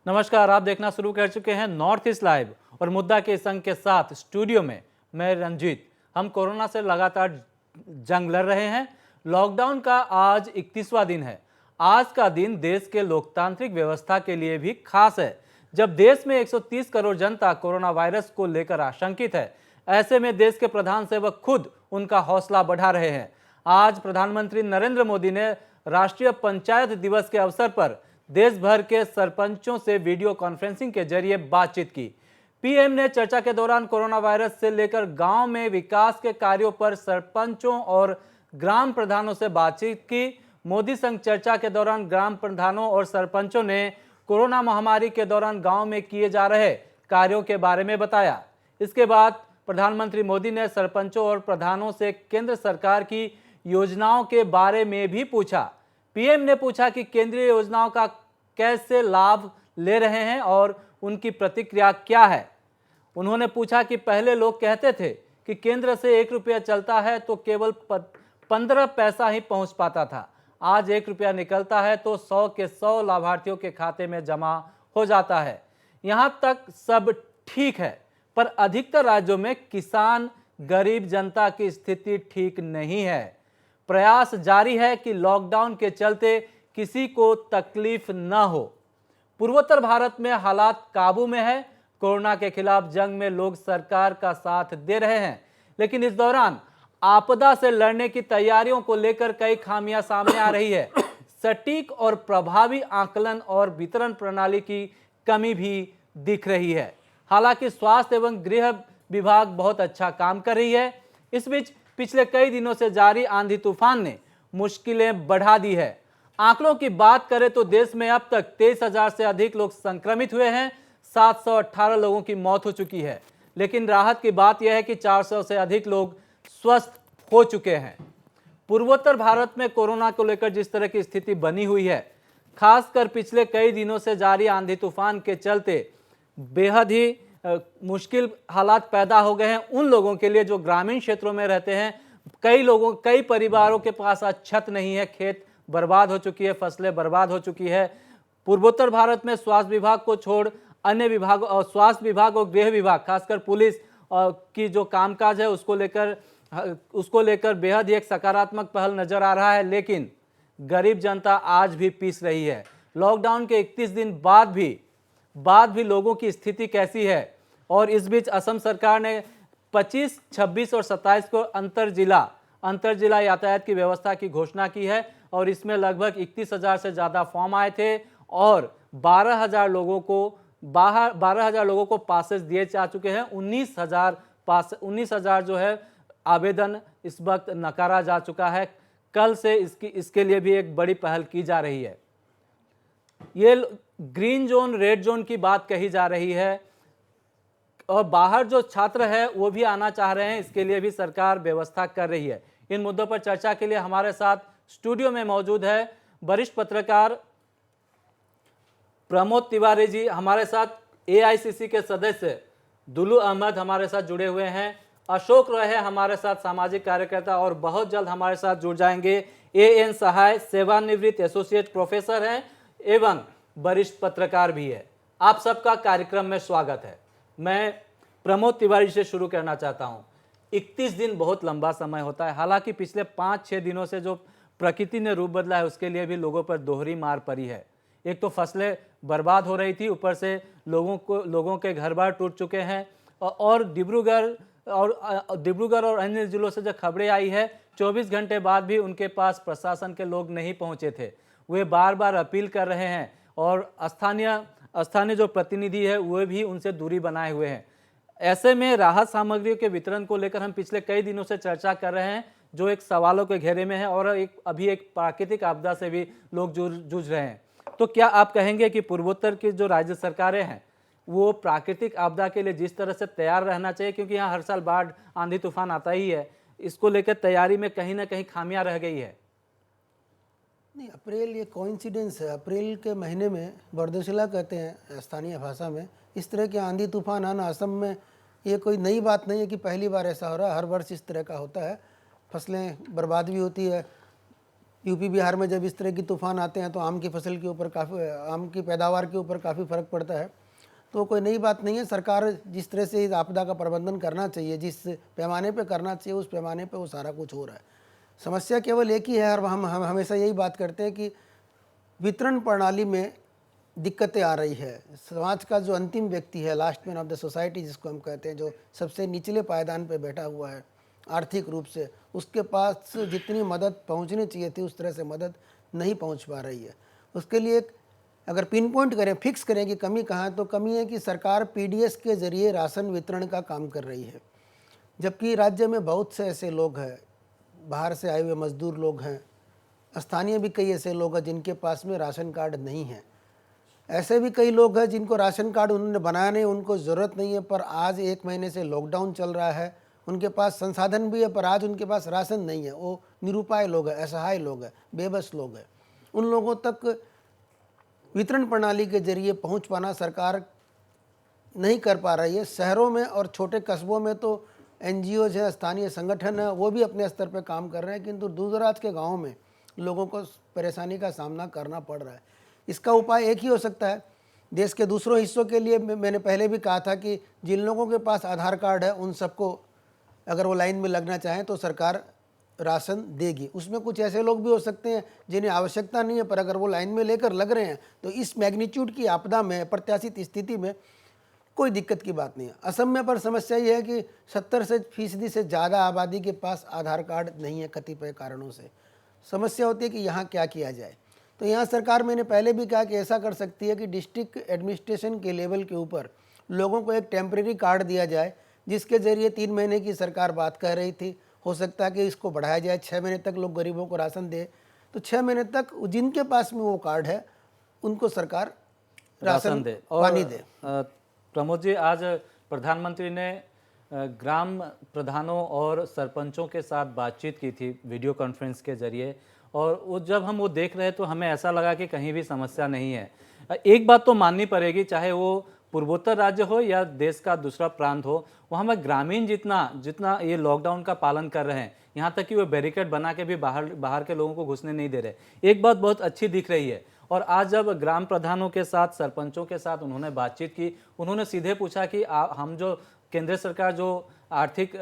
नमस्कार, आप देखना शुरू कर चुके हैं नॉर्थ ईस्ट लाइव और मुद्दा के संग के साथ स्टूडियो में मैं रंजीत। हम कोरोना से लगातार जंग लड़ रहे हैं। लॉकडाउन का आज 31वां दिन है। आज का दिन देश के लोकतांत्रिक व्यवस्था के लिए भी खास है। जब देश में 130 करोड़ जनता कोरोना वायरस को लेकर आशंकित है, ऐसे में देश के प्रधान सेवक खुद उनका हौसला बढ़ा रहे हैं। आज प्रधानमंत्री नरेंद्र मोदी ने राष्ट्रीय पंचायत दिवस के अवसर पर देश भर के सरपंचों से वीडियो कॉन्फ्रेंसिंग के जरिए बातचीत की। पीएम ने चर्चा के दौरान कोरोना वायरस से लेकर गांव में विकास के कार्यों पर सरपंचों और ग्राम प्रधानों से बातचीत की। मोदी संग चर्चा के दौरान ग्राम प्रधानों और सरपंचों ने कोरोना महामारी के दौरान गांव में किए जा रहे कार्यों के बारे में बताया। इसके बाद प्रधानमंत्री मोदी ने सरपंचों और प्रधानों से केंद्र सरकार की योजनाओं के बारे में भी पूछा। पीएम ने पूछा कि केंद्रीय योजनाओं का कैसे लाभ ले रहे हैं और उनकी प्रतिक्रिया क्या है। उन्होंने पूछा कि पहले लोग कहते थे कि केंद्र से 1 रुपया चलता है तो केवल 15 पैसा ही पहुंच पाता था। आज 1 रुपया निकलता है तो 100 के 100 लाभार्थियों के खाते में जमा हो जाता है। यहां तक सब ठीक है, पर अधिकतर राज्यों में किसान, गरीब जनता की स्थिति ठीक नहीं है। प्रयास जारी है कि लॉकडाउन के चलते किसी को तकलीफ न हो। पूर्वोत्तर भारत में हालात काबू में है। कोरोना के खिलाफ जंग में लोग सरकार का साथ दे रहे हैं, लेकिन इस दौरान आपदा से लड़ने की तैयारियों को लेकर कई खामियां सामने आ रही है। सटीक और प्रभावी आकलन और वितरण प्रणाली की कमी भी दिख रही है। हालांकि स्वास्थ्य एवं गृह विभाग बहुत अच्छा काम कर रही है। इस बीच पिछले कई दिनों से जारी आंधी तूफान ने मुश्किलें बढ़ा दी है। आंकड़ों की बात करें तो देश में अब तक 23,000 से अधिक लोग संक्रमित हुए हैं। 718 लोगों की मौत हो चुकी है, लेकिन राहत की बात यह है कि 400 से अधिक लोग स्वस्थ हो चुके हैं। पूर्वोत्तर भारत में कोरोना को लेकर जिस तरह की स्थिति बनी हुई है, खासकर पिछले कई दिनों से जारी आंधी तूफान के चलते बेहद ही मुश्किल हालात पैदा हो गए हैं उन लोगों के लिए जो ग्रामीण क्षेत्रों में रहते हैं। कई परिवारों के पास आज छत नहीं है, खेत बर्बाद हो चुकी है, फसलें बर्बाद हो चुकी है। पूर्वोत्तर भारत में स्वास्थ्य विभाग को छोड़ अन्य विभाग और स्वास्थ्य विभाग और गृह विभाग, खासकर पुलिस की जो कामकाज है उसको लेकर बेहद ही एक सकारात्मक पहल नजर आ रहा है, लेकिन गरीब जनता आज भी पीस रही है। लॉकडाउन के 31 दिन बाद भी लोगों की स्थिति कैसी है। और इस बीच असम सरकार ने 25, 26 और 27 को अंतर जिला यातायात की व्यवस्था की घोषणा की है और इसमें लगभग 31,000 से ज़्यादा फॉर्म आए थे और 12,000 लोगों को पासेस दिए जा चुके हैं। 19,000 जो है आवेदन इस वक्त नकारा जा चुका है। कल से इसके लिए भी एक बड़ी पहल की जा रही है। ये ग्रीन जोन, रेड जोन की बात कही जा रही है और बाहर जो छात्र है वो भी आना चाह रहे हैं, इसके लिए भी सरकार व्यवस्था कर रही है। इन मुद्दों पर चर्चा के लिए हमारे साथ स्टूडियो में मौजूद है वरिष्ठ पत्रकार प्रमोद तिवारी जी, हमारे साथ एआईसीसी के सदस्य दुलू अहमद हमारे साथ जुड़े हुए हैं, अशोक रॉय है हमारे साथ सामाजिक कार्यकर्ता और बहुत जल्द हमारे साथ जुड़ जाएंगे एएन सहाय, सेवानिवृत्त एसोसिएट प्रोफेसर हैं एवं वरिष्ठ पत्रकार भी है। आप सबका कार्यक्रम में स्वागत है। मैं प्रमोद तिवारी से शुरू करना चाहता हूं। 31 दिन बहुत लंबा समय होता है। हालांकि पिछले 5-6 दिनों से जो प्रकृति ने रूप बदला है उसके लिए भी लोगों पर दोहरी मार पड़ी है। एक तो फसलें बर्बाद हो रही थी, ऊपर से लोगों के घर बार टूट चुके हैं और डिब्रूगढ़ और अन्य जिलों से जो खबरें आई है 24 घंटे बाद भी उनके पास प्रशासन के लोग नहीं पहुंचे थे। वे बार बार अपील कर रहे हैं और स्थानीय जो प्रतिनिधि है वो भी उनसे दूरी बनाए हुए हैं। ऐसे में राहत सामग्रियों के वितरण को लेकर हम पिछले कई दिनों से चर्चा कर रहे हैं जो एक सवालों के घेरे में है और अभी एक प्राकृतिक आपदा से भी लोग जूझ रहे हैं। तो क्या आप कहेंगे कि पूर्वोत्तर की जो राज्य सरकारें हैं वो प्राकृतिक आपदा के लिए जिस तरह से तैयार रहना चाहिए, क्योंकि यहाँ हर साल बाढ़, आंधी तूफान आता ही है, इसको लेकर तैयारी में कहीं ना कहीं खामियां रह गई है? नहीं, अप्रैल ये कोइंसिडेंस है। अप्रैल के महीने में बरदशिला कहते हैं स्थानीय भाषा में। इस तरह के आंधी तूफान आना असम में ये कोई नई बात नहीं है कि पहली बार ऐसा हो रहा है। हर वर्ष इस तरह का होता है। फसलें बर्बाद भी होती है, यूपी बिहार में जब इस तरह की तूफान आते हैं तो आम की फसल के ऊपर काफ़ी, आम की पैदावार के ऊपर काफ़ी फ़र्क पड़ता है। तो कोई नई बात नहीं है। सरकार जिस तरह से इस आपदा का प्रबंधन करना चाहिए, जिस पैमाने पे करना चाहिए, उस पैमाने पे वो सारा कुछ हो रहा है। समस्या केवल एक ही है, और हम हमेशा यही बात करते हैं कि वितरण प्रणाली में दिक्कतें आ रही है। समाज का जो अंतिम व्यक्ति है, last man of the society जिसको हम कहते हैं, जो सबसे निचले पायदान पे बैठा हुआ है आर्थिक रूप से, उसके पास जितनी मदद पहुंचनी चाहिए थी उस तरह से मदद नहीं पहुंच पा रही है। उसके लिए एक अगर पिन पॉइंट करें, फिक्स करें कि कमी कहाँ है, तो कमी है कि सरकार पीडीएस के ज़रिए राशन वितरण का काम कर रही है, जबकि राज्य में बहुत से ऐसे लोग हैं, बाहर से आए हुए मजदूर लोग हैं, स्थानीय भी कई ऐसे लोग हैं जिनके पास में राशन कार्ड नहीं है। ऐसे भी कई लोग हैं जिनको राशन कार्ड उन्होंने बनाया नहीं, उनको ज़रूरत नहीं है, पर आज 1 महीने से लॉकडाउन चल रहा है, उनके पास संसाधन भी है पर आज उनके पास राशन नहीं है। वो निरुपाय लोग हैं, असहाय लोग हैं, बेबस लोग हैं। उन लोगों तक वितरण प्रणाली के जरिए पहुंच पाना सरकार नहीं कर पा रही है। शहरों में और छोटे कस्बों में तो एनजीओज हैं, स्थानीय संगठन है, वो भी अपने स्तर पर काम कर रहे हैं, किंतु दूर दराज के गाँव में लोगों को परेशानी का सामना करना पड़ रहा है। इसका उपाय एक ही हो सकता है। देश के दूसरों हिस्सों के लिए मैंने पहले भी कहा था कि जिन लोगों के पास आधार कार्ड है उन सबको अगर वो लाइन में लगना चाहें तो सरकार राशन देगी। उसमें कुछ ऐसे लोग भी हो सकते हैं जिन्हें आवश्यकता नहीं है, पर अगर वो लाइन में लेकर लग रहे हैं तो इस मैग्नीट्यूड की आपदा में, अप्रत्याशित स्थिति में कोई दिक्कत की बात नहीं है। असम में पर समस्या ये है कि 70% से ज़्यादा आबादी के पास आधार कार्ड नहीं है कतिपय कारणों से। समस्या होती है कि यहाँ क्या किया जाए। तो यहाँ सरकार, मैंने पहले भी कहा कि ऐसा कर सकती है कि डिस्ट्रिक्ट एडमिनिस्ट्रेशन के लेवल के ऊपर लोगों को एक टेम्परेरी कार्ड दिया जाए, जिसके ज़रिए 3 महीने की सरकार बात कह रही थी, हो सकता है कि इसको बढ़ाया जाए, 6 महीने तक लोग गरीबों को राशन दे। तो 6 महीने तक जिनके पास में वो कार्ड है उनको सरकार राशन दे पानी दे। प्रमोद जी, आज प्रधानमंत्री ने ग्राम प्रधानों और सरपंचों के साथ बातचीत की थी वीडियो कॉन्फ्रेंस के जरिए, और वो जब हम वो देख रहे तो हमें ऐसा लगा कि कहीं भी समस्या नहीं है। एक बात तो माननी पड़ेगी, चाहे वो पूर्वोत्तर राज्य हो या देश का दूसरा प्रांत हो, वहाँ में ग्रामीण जितना ये लॉकडाउन का पालन कर रहे हैं, यहाँ तक कि वो बैरिकेड बना के भी बाहर के लोगों को घुसने नहीं दे रहे। एक बात बहुत अच्छी दिख रही है। और आज जब ग्राम प्रधानों के साथ, सरपंचों के साथ उन्होंने बातचीत की, उन्होंने सीधे पूछा कि हम जो केंद्र सरकार जो आर्थिक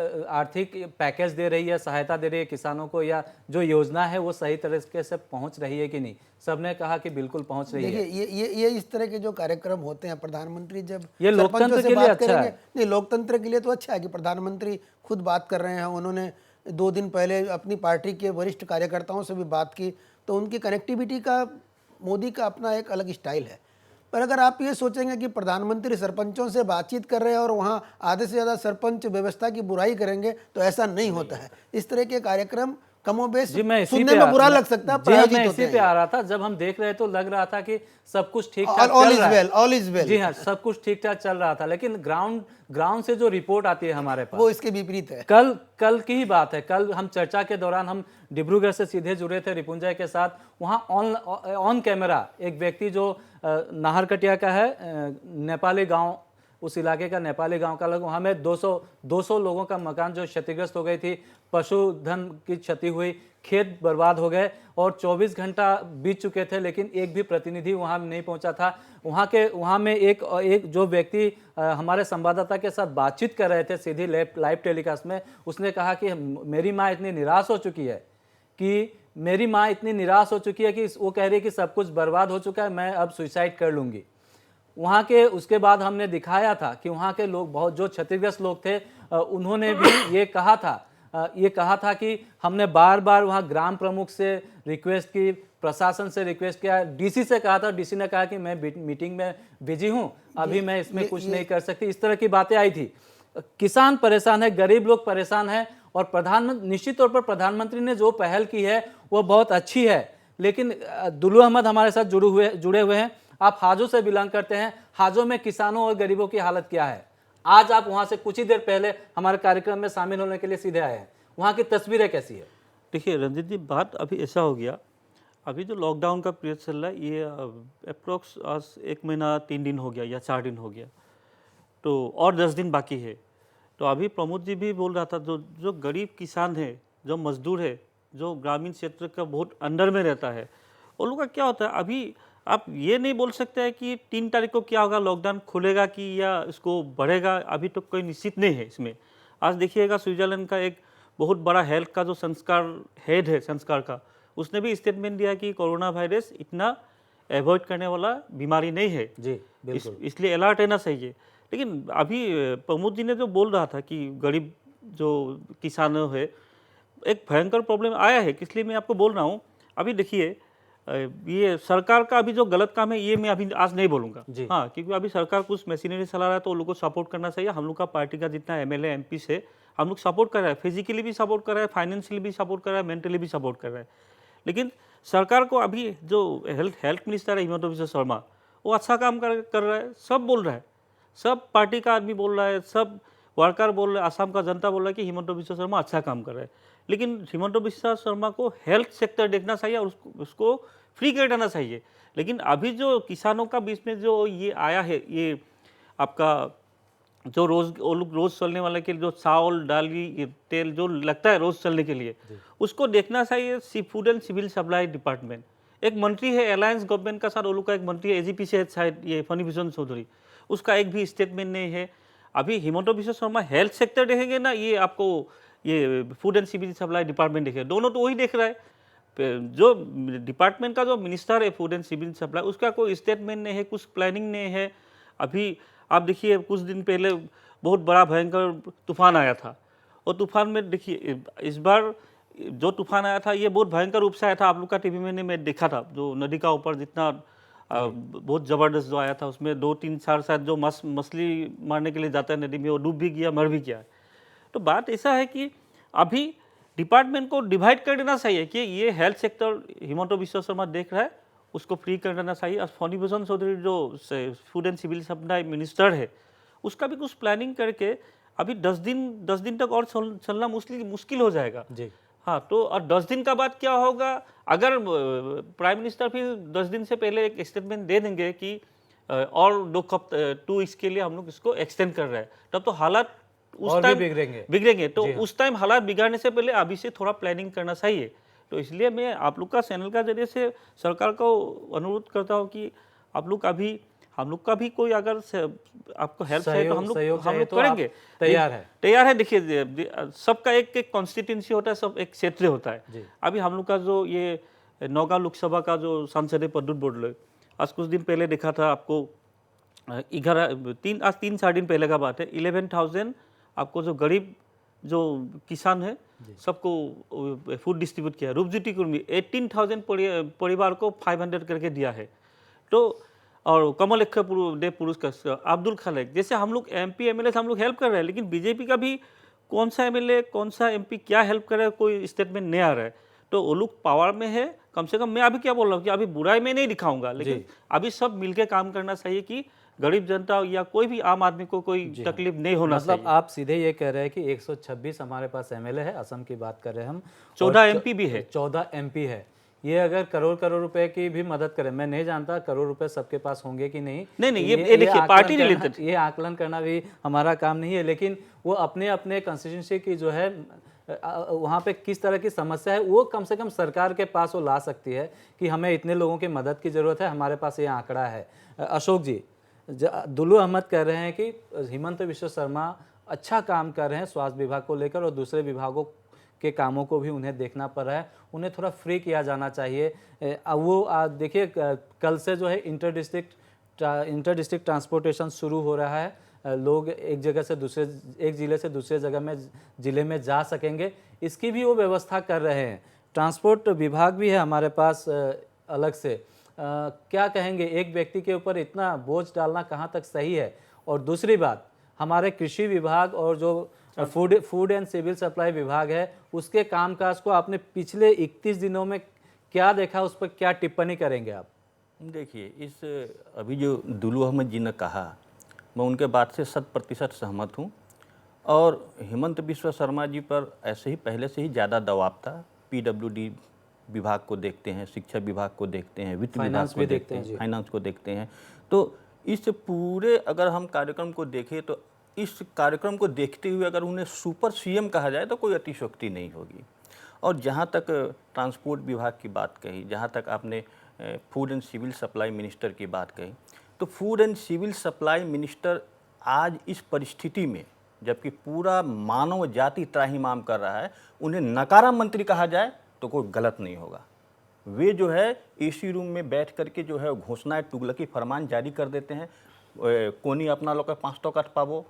पैकेज दे रही है, सहायता दे रही है किसानों को, या जो योजना है वो सही तरीके से पहुंच रही है कि नहीं। सबने कहा कि बिल्कुल पहुंच रही है। देखिए, ये इस तरह के जो कार्यक्रम होते हैं, प्रधानमंत्री जब ये लोकतंत्र के लिए अच्छा है। नहीं, लोकतंत्र के लिए तो अच्छा है कि प्रधानमंत्री खुद बात कर रहे हैं। उन्होंने 2 दिन पहले अपनी पार्टी के वरिष्ठ कार्यकर्ताओं से भी बात की, तो उनकी कनेक्टिविटी का, मोदी का अपना एक अलग स्टाइल है। पर अगर आप ये सोचेंगे कि प्रधानमंत्री सरपंचों से बातचीत कर रहे हैं और वहाँ आधे से ज़्यादा सरपंच व्यवस्था की बुराई करेंगे, तो ऐसा नहीं होता है। इस तरह के कार्यक्रम कमोबेश सुनने में बुरा लग सकता है, मैं इसी पे आ रहा था। जब हम देख रहे तो लग रहा था कि सब कुछ ठीक ठाक चल रहा है, ऑल इज वेल। जी हाँ, सब कुछ ठीक ठाक चल रहा था, लेकिन ग्राउंड से जो रिपोर्ट आती है हमारे पास, वो इसके विपरीत है। कल की ही बात है। कल हम चर्चा के दौरान हम डिब्रूगढ़ से सीधे जुड़े थे रिपुंजय के साथ। वहाँ ऑन कैमरा एक व्यक्ति जो नाहरकटिया का है, नेपाली गांव, उस इलाके का नेपाली गांव का लोग, वहाँ में 200 लोगों का मकान जो क्षतिग्रस्त हो गई थी, पशुधन की क्षति हुई, खेत बर्बाद हो गए, और 24 घंटा बीत चुके थे लेकिन एक भी प्रतिनिधि वहाँ नहीं पहुँचा था। वहाँ में एक जो व्यक्ति हमारे संवाददाता के साथ बातचीत कर रहे थे सीधी लाइव टेलीकास्ट में, उसने कहा कि मेरी माँ इतनी निराश हो चुकी है कि वो कह रही है कि सब कुछ बर्बाद हो चुका है, मैं अब सुसाइड कर लूँगी। वहाँ के उसके बाद हमने दिखाया था कि वहाँ के लोग, बहुत जो क्षतिग्रस्त लोग थे, उन्होंने भी ये कहा था कि हमने बार बार वहाँ ग्राम प्रमुख से रिक्वेस्ट की, प्रशासन से रिक्वेस्ट किया, डीसी से कहा था, डीसी ने कहा कि मैं मीटिंग में बिजी हूँ, अभी मैं इसमें कुछ नहीं कर सकती। इस तरह की बातें आई थी। किसान परेशान है, गरीब लोग परेशान है, और प्रधानमंत्री, निश्चित तौर पर प्रधानमंत्री ने जो पहल की है वो बहुत अच्छी है। लेकिन दुल्लू अहमद हमारे साथ जुड़े हुए हैं। आप हाजो से बिलोंग करते हैं। हाजो में किसानों और गरीबों की हालत क्या है? आज आप वहां से कुछ ही देर पहले हमारे कार्यक्रम में शामिल होने के लिए सीधे आए हैं, वहां की तस्वीरें कैसी है? देखिए रंजीत जी, बात अभी ऐसा हो गया, अभी जो लॉकडाउन का पीरियड चल रहा है, ये अप्रोक्स आज 1 महीना 3 दिन हो गया या 4 दिन हो गया, तो और 10 दिन बाकी है। तो अभी प्रमोद जी भी बोल रहा था, जो गरीब किसान है, जो मजदूर है, जो ग्रामीण क्षेत्र का बहुत अंदर में रहता है, उन लोगों का क्या होता है, अभी आप ये नहीं बोल सकते हैं कि 3 तारीख को क्या होगा, लॉकडाउन खुलेगा कि या इसको बढ़ेगा, अभी तो कोई निश्चित नहीं है इसमें। आज देखिएगा स्विट्जरलैंड का एक बहुत बड़ा हेल्थ का जो संस्कार हेड है संस्कार का, उसने भी स्टेटमेंट दिया कि कोरोना वायरस इतना एवॉइड करने वाला बीमारी नहीं है जी बिल्कुल। इसलिए अलर्ट रहना चाहिए। लेकिन अभी प्रमोद जी ने जो बोल रहा था कि गरीब जो किसान है, एक भयंकर प्रॉब्लम आया है, इसलिए मैं आपको बोल रहा हूँ। अभी देखिए ये सरकार का अभी जो गलत काम है ये मैं अभी आज नहीं बोलूँगा, हाँ, क्योंकि अभी सरकार कुछ मशीनरी चला रहा है तो उन लोगों को सपोर्ट करना चाहिए। हम लोग का पार्टी का जितना एमएलए एमपी से हम लोग सपोर्ट कर रहे हैं, फिजिकली भी सपोर्ट कर रहे हैं, फाइनेंशियली भी सपोर्ट कर रहे हैं, मेंटली भी सपोर्ट कर रहे हैं। लेकिन सरकार को अभी जो हेल्थ मिनिस्टर है हिमंत बिस्वा शर्मा, वो अच्छा काम कर रहा है, सब बोल रहा है, सब पार्टी का आदमी बोल रहा है, सब वर्कर बोल रहे हैं, असम का जनता बोल रहा है कि हिमंत बिस्वा शर्मा अच्छा काम कर रहे हैं। लेकिन हिमंत बिस्वा शर्मा को हेल्थ सेक्टर देखना चाहिए और उसको फ्री कर देना चाहिए। लेकिन अभी जो किसानों का बीच में जो ये आया है, ये आपका जो रोज चलने वाले के लिए जो चावल दाली तेल जो लगता है रोज चलने के लिए, उसको देखना चाहिए food and civil supply department. एक मंत्री है अलायंस गवर्नमेंट का, साथ ओलू का एक मंत्री है एजीपी से शायद ये फनी भूषण चौधरी, उसका एक भी स्टेटमेंट नहीं है। अभी हिमंत बिस्वा शर्मा हेल्थ सेक्टर देखेंगे ना, ये आपको ये food and civil supply department देखेगा, दोनों तो वही देख रहा है। जो डिपार्टमेंट का जो मिनिस्टर है फूड एंड सिविल सप्लाई, उसका कोई स्टेटमेंट नहीं है, कुछ प्लानिंग नहीं है। अभी आप देखिए कुछ दिन पहले बहुत बड़ा भयंकर तूफान आया था, और तूफान में देखिए इस बार जो तूफान आया था ये बहुत भयंकर रूप से आया था। आप लोग का टीवी में मैं देखा था, जो नदी का ऊपर जितना बहुत ज़बरदस्त जो आया था, उसमें 2-3-4 शायद जो मछली मारने के लिए जाता है नदी में, वो डूब भी गया, मर भी गया। तो बात ऐसा है कि अभी डिपार्टमेंट को डिवाइड कर देना चाहिए कि ये हेल्थ सेक्टर हिमंत बिस्वा शर्मा देख रहा है, उसको फ्री कर देना चाहिए। और फनी भूषण चौधरी जो food and civil supply minister है, उसका भी कुछ प्लानिंग करके अभी 10 दिन तक और चलना मुश्किल हो जाएगा जी। हाँ, तो और 10 दिन का बाद क्या होगा, अगर प्राइम मिनिस्टर फिर 10 दिन से पहले एक स्टेटमेंट दे देंगे कि और 2 वीक्स के लिए हम लोग इसको एक्सटेंड कर रहे हैं, तब तो हालात उस टाइम बिगड़ेंगे। तो उस टाइम हालात बिगड़ने से पहले अभी से थोड़ा प्लानिंग करना चाहिए। तो इसलिए मैं आप लोग का चैनल का जरिए से सरकार को अनुरोध करता हूँ कि आप लोग अभी हम लोग का भी कोई अगर आपको हेल्प है तो हम लोग करेंगे, तैयार है। देखिए सबका एक कॉन्स्टिट्यूंसी होता है, सब एक क्षेत्र होता है। अभी हम लोग का जो ये नौगांव लोकसभा का जो सांसद है प्रद्युत बोडले, आज कुछ दिन पहले देखा था आपको, 3-4 दिन पहले का बात है, 11,000 आपको जो गरीब जो किसान है सबको फूड डिस्ट्रीब्यूट किया। रूपज्योति कुर्मी 18,000 परिवार को 500 करके दिया है। तो और कमल देव पुरस्कार, अब्दुल खालेक, जैसे हम लोग एमपी एमएलए हम लोग हेल्प कर रहे हैं, लेकिन बीजेपी का भी कौन सा एमएलए कौन सा एमपी क्या हेल्प कर रहा है, कोई स्टेटमेंट नहीं आ रहा है। तो वो लोग पावर में है, कम से कम मैं अभी क्या बोल रहा हूँ कि अभी बुराई में नहीं दिखाऊंगा, लेकिन अभी सब मिलकर काम करना चाहिए कि गरीब जनता या कोई भी आम आदमी को कोई तकलीफ नहीं होना मतलब चाहिए। आप सीधे ये कह रहे हैं कि 126 हमारे पास एमएलए है, असम की बात कर रहे हैं हम, 14 एमपी भी है, 14 एमपी है। ये अगर करोड़ रुपए की भी मदद करें, मैं नहीं जानता करोड़ रुपए सबके पास होंगे कि नहीं, ये देखिए पार्टी रिलेटेड, ये आकलन करना भी हमारा काम नहीं है, लेकिन वो अपने अपने कंस्टिट्यूंसी की जो है वहाँ पे किस तरह की समस्या है वो कम से कम सरकार के पास वो ला सकती है कि हमें इतने लोगों की मदद की ज़रूरत है, हमारे पास ये आंकड़ा है। अशोक जी, दुल्लू अहमद कह रहे हैं कि हिमंत बिस्वा शर्मा अच्छा काम कर रहे हैं स्वास्थ्य विभाग को लेकर, और दूसरे विभागों के कामों को भी उन्हें देखना पड़ रहा है, उन्हें थोड़ा फ्री किया जाना चाहिए। वो देखिए कल से जो है इंटर डिस्ट्रिक्ट ट्रांसपोर्टेशन शुरू हो रहा है, लोग एक जगह से दूसरे, एक ज़िले से दूसरे ज़िले में जा सकेंगे, इसकी भी वो व्यवस्था कर रहे हैं। ट्रांसपोर्ट विभाग भी है हमारे पास अलग से। क्या कहेंगे, एक व्यक्ति के ऊपर इतना बोझ डालना कहाँ तक सही है? और दूसरी बात, हमारे कृषि विभाग और जो फूड एंड सिविल सप्लाई विभाग है, उसके कामकाज को आपने पिछले 31 दिनों में क्या देखा, उस पर क्या टिप्पणी करेंगे आप? देखिए, इस अभी जो दुल्लू अहमद जी ने कहा, मैं उनके बात से 100% सहमत हूँ। और हिमंत बिस्वा शर्मा जी पर ऐसे ही पहले से ही ज़्यादा दबाव था। पीडब्ल्यूडी विभाग को देखते हैं, शिक्षा विभाग को देखते हैं, वित्त विभाग को देखते हैं, फाइनेंस को देखते हैं। तो इस पूरे अगर हम कार्यक्रम को देखें तो इस कार्यक्रम को देखते हुए अगर उन्हें सुपर सीएम कहा जाए तो कोई अतिशयोक्ति नहीं होगी। और जहाँ तक ट्रांसपोर्ट विभाग की बात कही, जहाँ तक आपने food and civil supply minister की बात कही, तो food and civil supply minister आज इस परिस्थिति में, जबकि पूरा मानव जाति त्राहिमाम कर रहा है, उन्हें नकारा मंत्री कहा जाए तो कोई गलत नहीं होगा। वे जो है एसी रूम में बैठ करके जो है घोषणाएं, तुगलकी फरमान जारी कर देते हैं। कोनी अपना लोग 5 कट पावो,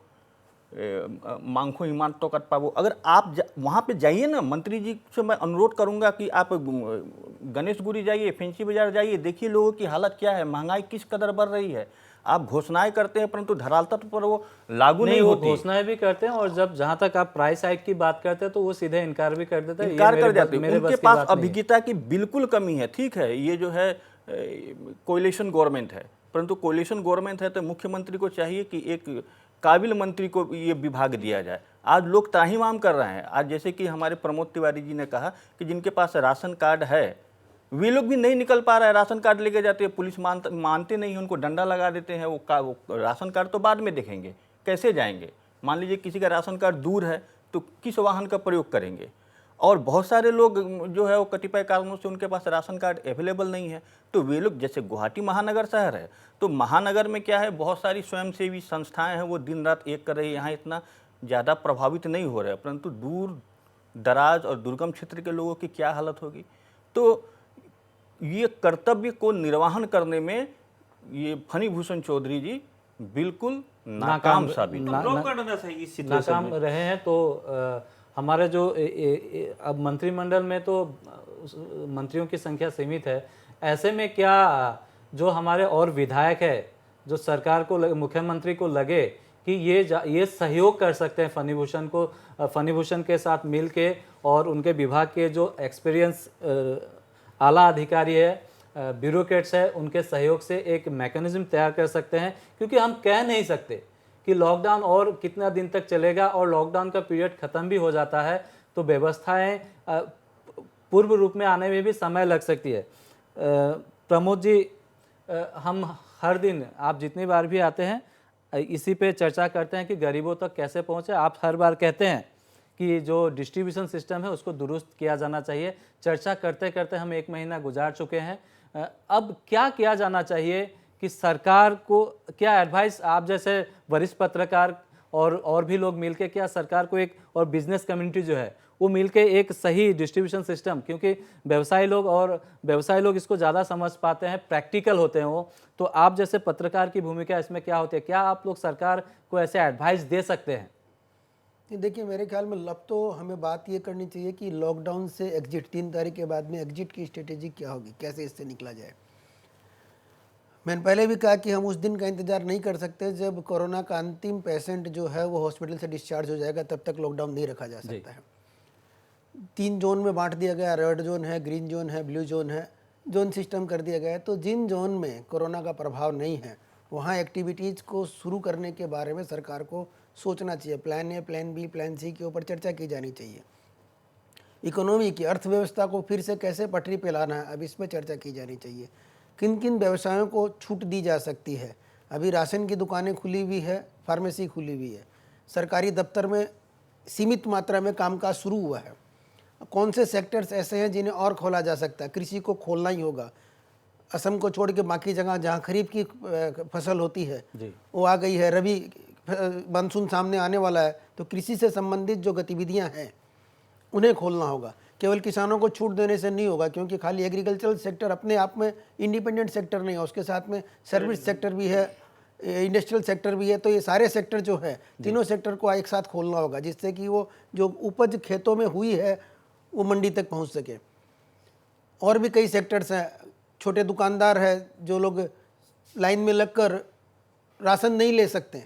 मांगो ईमान तो कट पावो। अगर आप वहाँ पे जाइए ना, मंत्री जी से मैं अनुरोध करूँगा कि आप गणेशगुरी जाइए, फैंसी बाजार जाइए, देखिए लोगों की हालत क्या है, महंगाई किस कदर बढ़ रही है। आप घोषणाएं करते हैं परंतु धरातल पर वो लागू नहीं वो होती। घोषणाएं भी करते हैं और जब जहां तक आप प्राइस हाइक की बात करते हैं तो वो सीधे इनकार भी कर देते हैं, इनकार कर जाते हैं। उनके पास अभिज्ञता अभिज्ञता की बिल्कुल कमी है। ठीक है, ये जो है कोalition गवर्नमेंट है, परंतु कोalition गवर्नमेंट है तो मुख्यमंत्री को चाहिए कि एक काबिल मंत्री को ये विभाग दिया जाए। आज लोग त्राहिमाम कर रहे हैं। आज जैसे कि हमारे प्रमोद तिवारी जी ने कहा कि जिनके पास राशन कार्ड है वे लोग भी नहीं निकल पा रहा है। राशन कार्ड लेके जाते हैं, पुलिस मानते नहीं हैं, उनको डंडा लगा देते हैं। वो राशन कार्ड तो बाद में देखेंगे, कैसे जाएंगे। मान लीजिए किसी का राशन कार्ड दूर है तो किस वाहन का प्रयोग करेंगे। और बहुत सारे लोग जो है वो कतिपय कारणों से उनके पास राशन कार्ड अवेलेबल नहीं है, तो वे लोग, जैसे गुवाहाटी महानगर शहर है, तो महानगर में क्या है, बहुत सारी स्वयंसेवी संस्थाएं हैं, वो दिन रात एक कर रही है। यहाँ इतना ज़्यादा प्रभावित नहीं हो रहा है, परंतु दूर दराज और दुर्गम क्षेत्र के लोगों की क्या हालत होगी। तो ये कर्तव्य को निर्वहन करने में ये फनी भूषण चौधरी जी बिल्कुल नाकाम साबित नाकाम रहे हैं। तो हमारे जो अब मंत्रिमंडल में तो मंत्रियों की संख्या सीमित है, ऐसे में क्या जो हमारे और विधायक है, जो सरकार को मुख्यमंत्री को लगे कि ये सहयोग कर सकते हैं फनी भूषण के साथ मिल के, और उनके विभाग के जो एक्सपीरियंस आला अधिकारी है, ब्यूरोक्रेट्स है, उनके सहयोग से एक मैकेनिज्म तैयार कर सकते हैं। क्योंकि हम कह नहीं सकते कि लॉकडाउन और कितना दिन तक चलेगा, और लॉकडाउन का पीरियड ख़त्म भी हो जाता है तो व्यवस्थाएं पूर्व रूप में आने में भी समय लग सकती है। प्रमोद जी, हम हर दिन, आप जितनी बार भी आते हैं, इसी पे चर्चा करते हैं कि गरीबों तक कैसे पहुँचे। आप हर बार कहते हैं कि जो डिस्ट्रीब्यूशन सिस्टम है उसको दुरुस्त किया जाना चाहिए। चर्चा करते करते हम 1 महीना गुजार चुके हैं। अब क्या किया जाना चाहिए कि सरकार को क्या एडवाइस, आप जैसे वरिष्ठ पत्रकार और भी लोग मिलके, क्या सरकार को एक, और बिजनेस कम्युनिटी जो है वो मिलके एक सही डिस्ट्रीब्यूशन सिस्टम, क्योंकि व्यवसायी लोग इसको ज़्यादा समझ पाते हैं, प्रैक्टिकल होते हैं वो, तो आप जैसे पत्रकार की भूमिका इसमें क्या होती है? क्या आप लोग सरकार को ऐसे एडवाइस दे सकते हैं? देखिए, मेरे ख्याल में अब तो हमें बात ये करनी चाहिए कि लॉकडाउन से एग्जिट, 3 तारीख के बाद में एग्जिट की स्ट्रेटेजी क्या होगी, कैसे इससे निकला जाए। मैंने पहले भी कहा कि हम उस दिन का इंतज़ार नहीं कर सकते जब कोरोना का अंतिम पेशेंट जो है वो हॉस्पिटल से डिस्चार्ज हो जाएगा, तब तक लॉकडाउन नहीं रखा जा सकता है। 3 जोन में बांट दिया गया, रेड जोन है, ग्रीन जोन है, ब्लू जोन है, जोन सिस्टम कर दिया गया है। तो जिन जोन में कोरोना का प्रभाव नहीं है वहाँ एक्टिविटीज़ को शुरू करने के बारे में सरकार को सोचना चाहिए। Plan A, plan B, plan C के ऊपर चर्चा की जानी चाहिए। इकोनॉमी की, अर्थव्यवस्था को फिर से कैसे पटरी पे लाना है, अब इस पर चर्चा की जानी चाहिए। किन किन व्यवसायों को छूट दी जा सकती है। अभी राशन की दुकानें खुली हुई है, फार्मेसी खुली हुई है, सरकारी दफ्तर में सीमित मात्रा में कामकाज शुरू हुआ है। कौन से सेक्टर्स ऐसे हैं जिन्हें और खोला जा सकता है? कृषि को खोलना ही होगा। असम को छोड़ के बाकी जगह जहाँ खरीफ की फसल होती है वो आ गई है, रबी मानसून सामने आने वाला है, तो कृषि से संबंधित जो गतिविधियां हैं उन्हें खोलना होगा। केवल किसानों को छूट देने से नहीं होगा, क्योंकि खाली एग्रीकल्चरल सेक्टर अपने आप में इंडिपेंडेंट सेक्टर नहीं है, उसके साथ में सर्विस सेक्टर भी है, इंडस्ट्रियल सेक्टर भी है। तो ये सारे सेक्टर जो है, तीनों सेक्टर को एक साथ खोलना होगा, जिससे कि वो जो उपज खेतों में हुई है वो मंडी तक पहुँच सके। और भी कई सेक्टर्स हैं, छोटे दुकानदार हैं जो लोग लाइन में लगकर राशन नहीं ले सकते,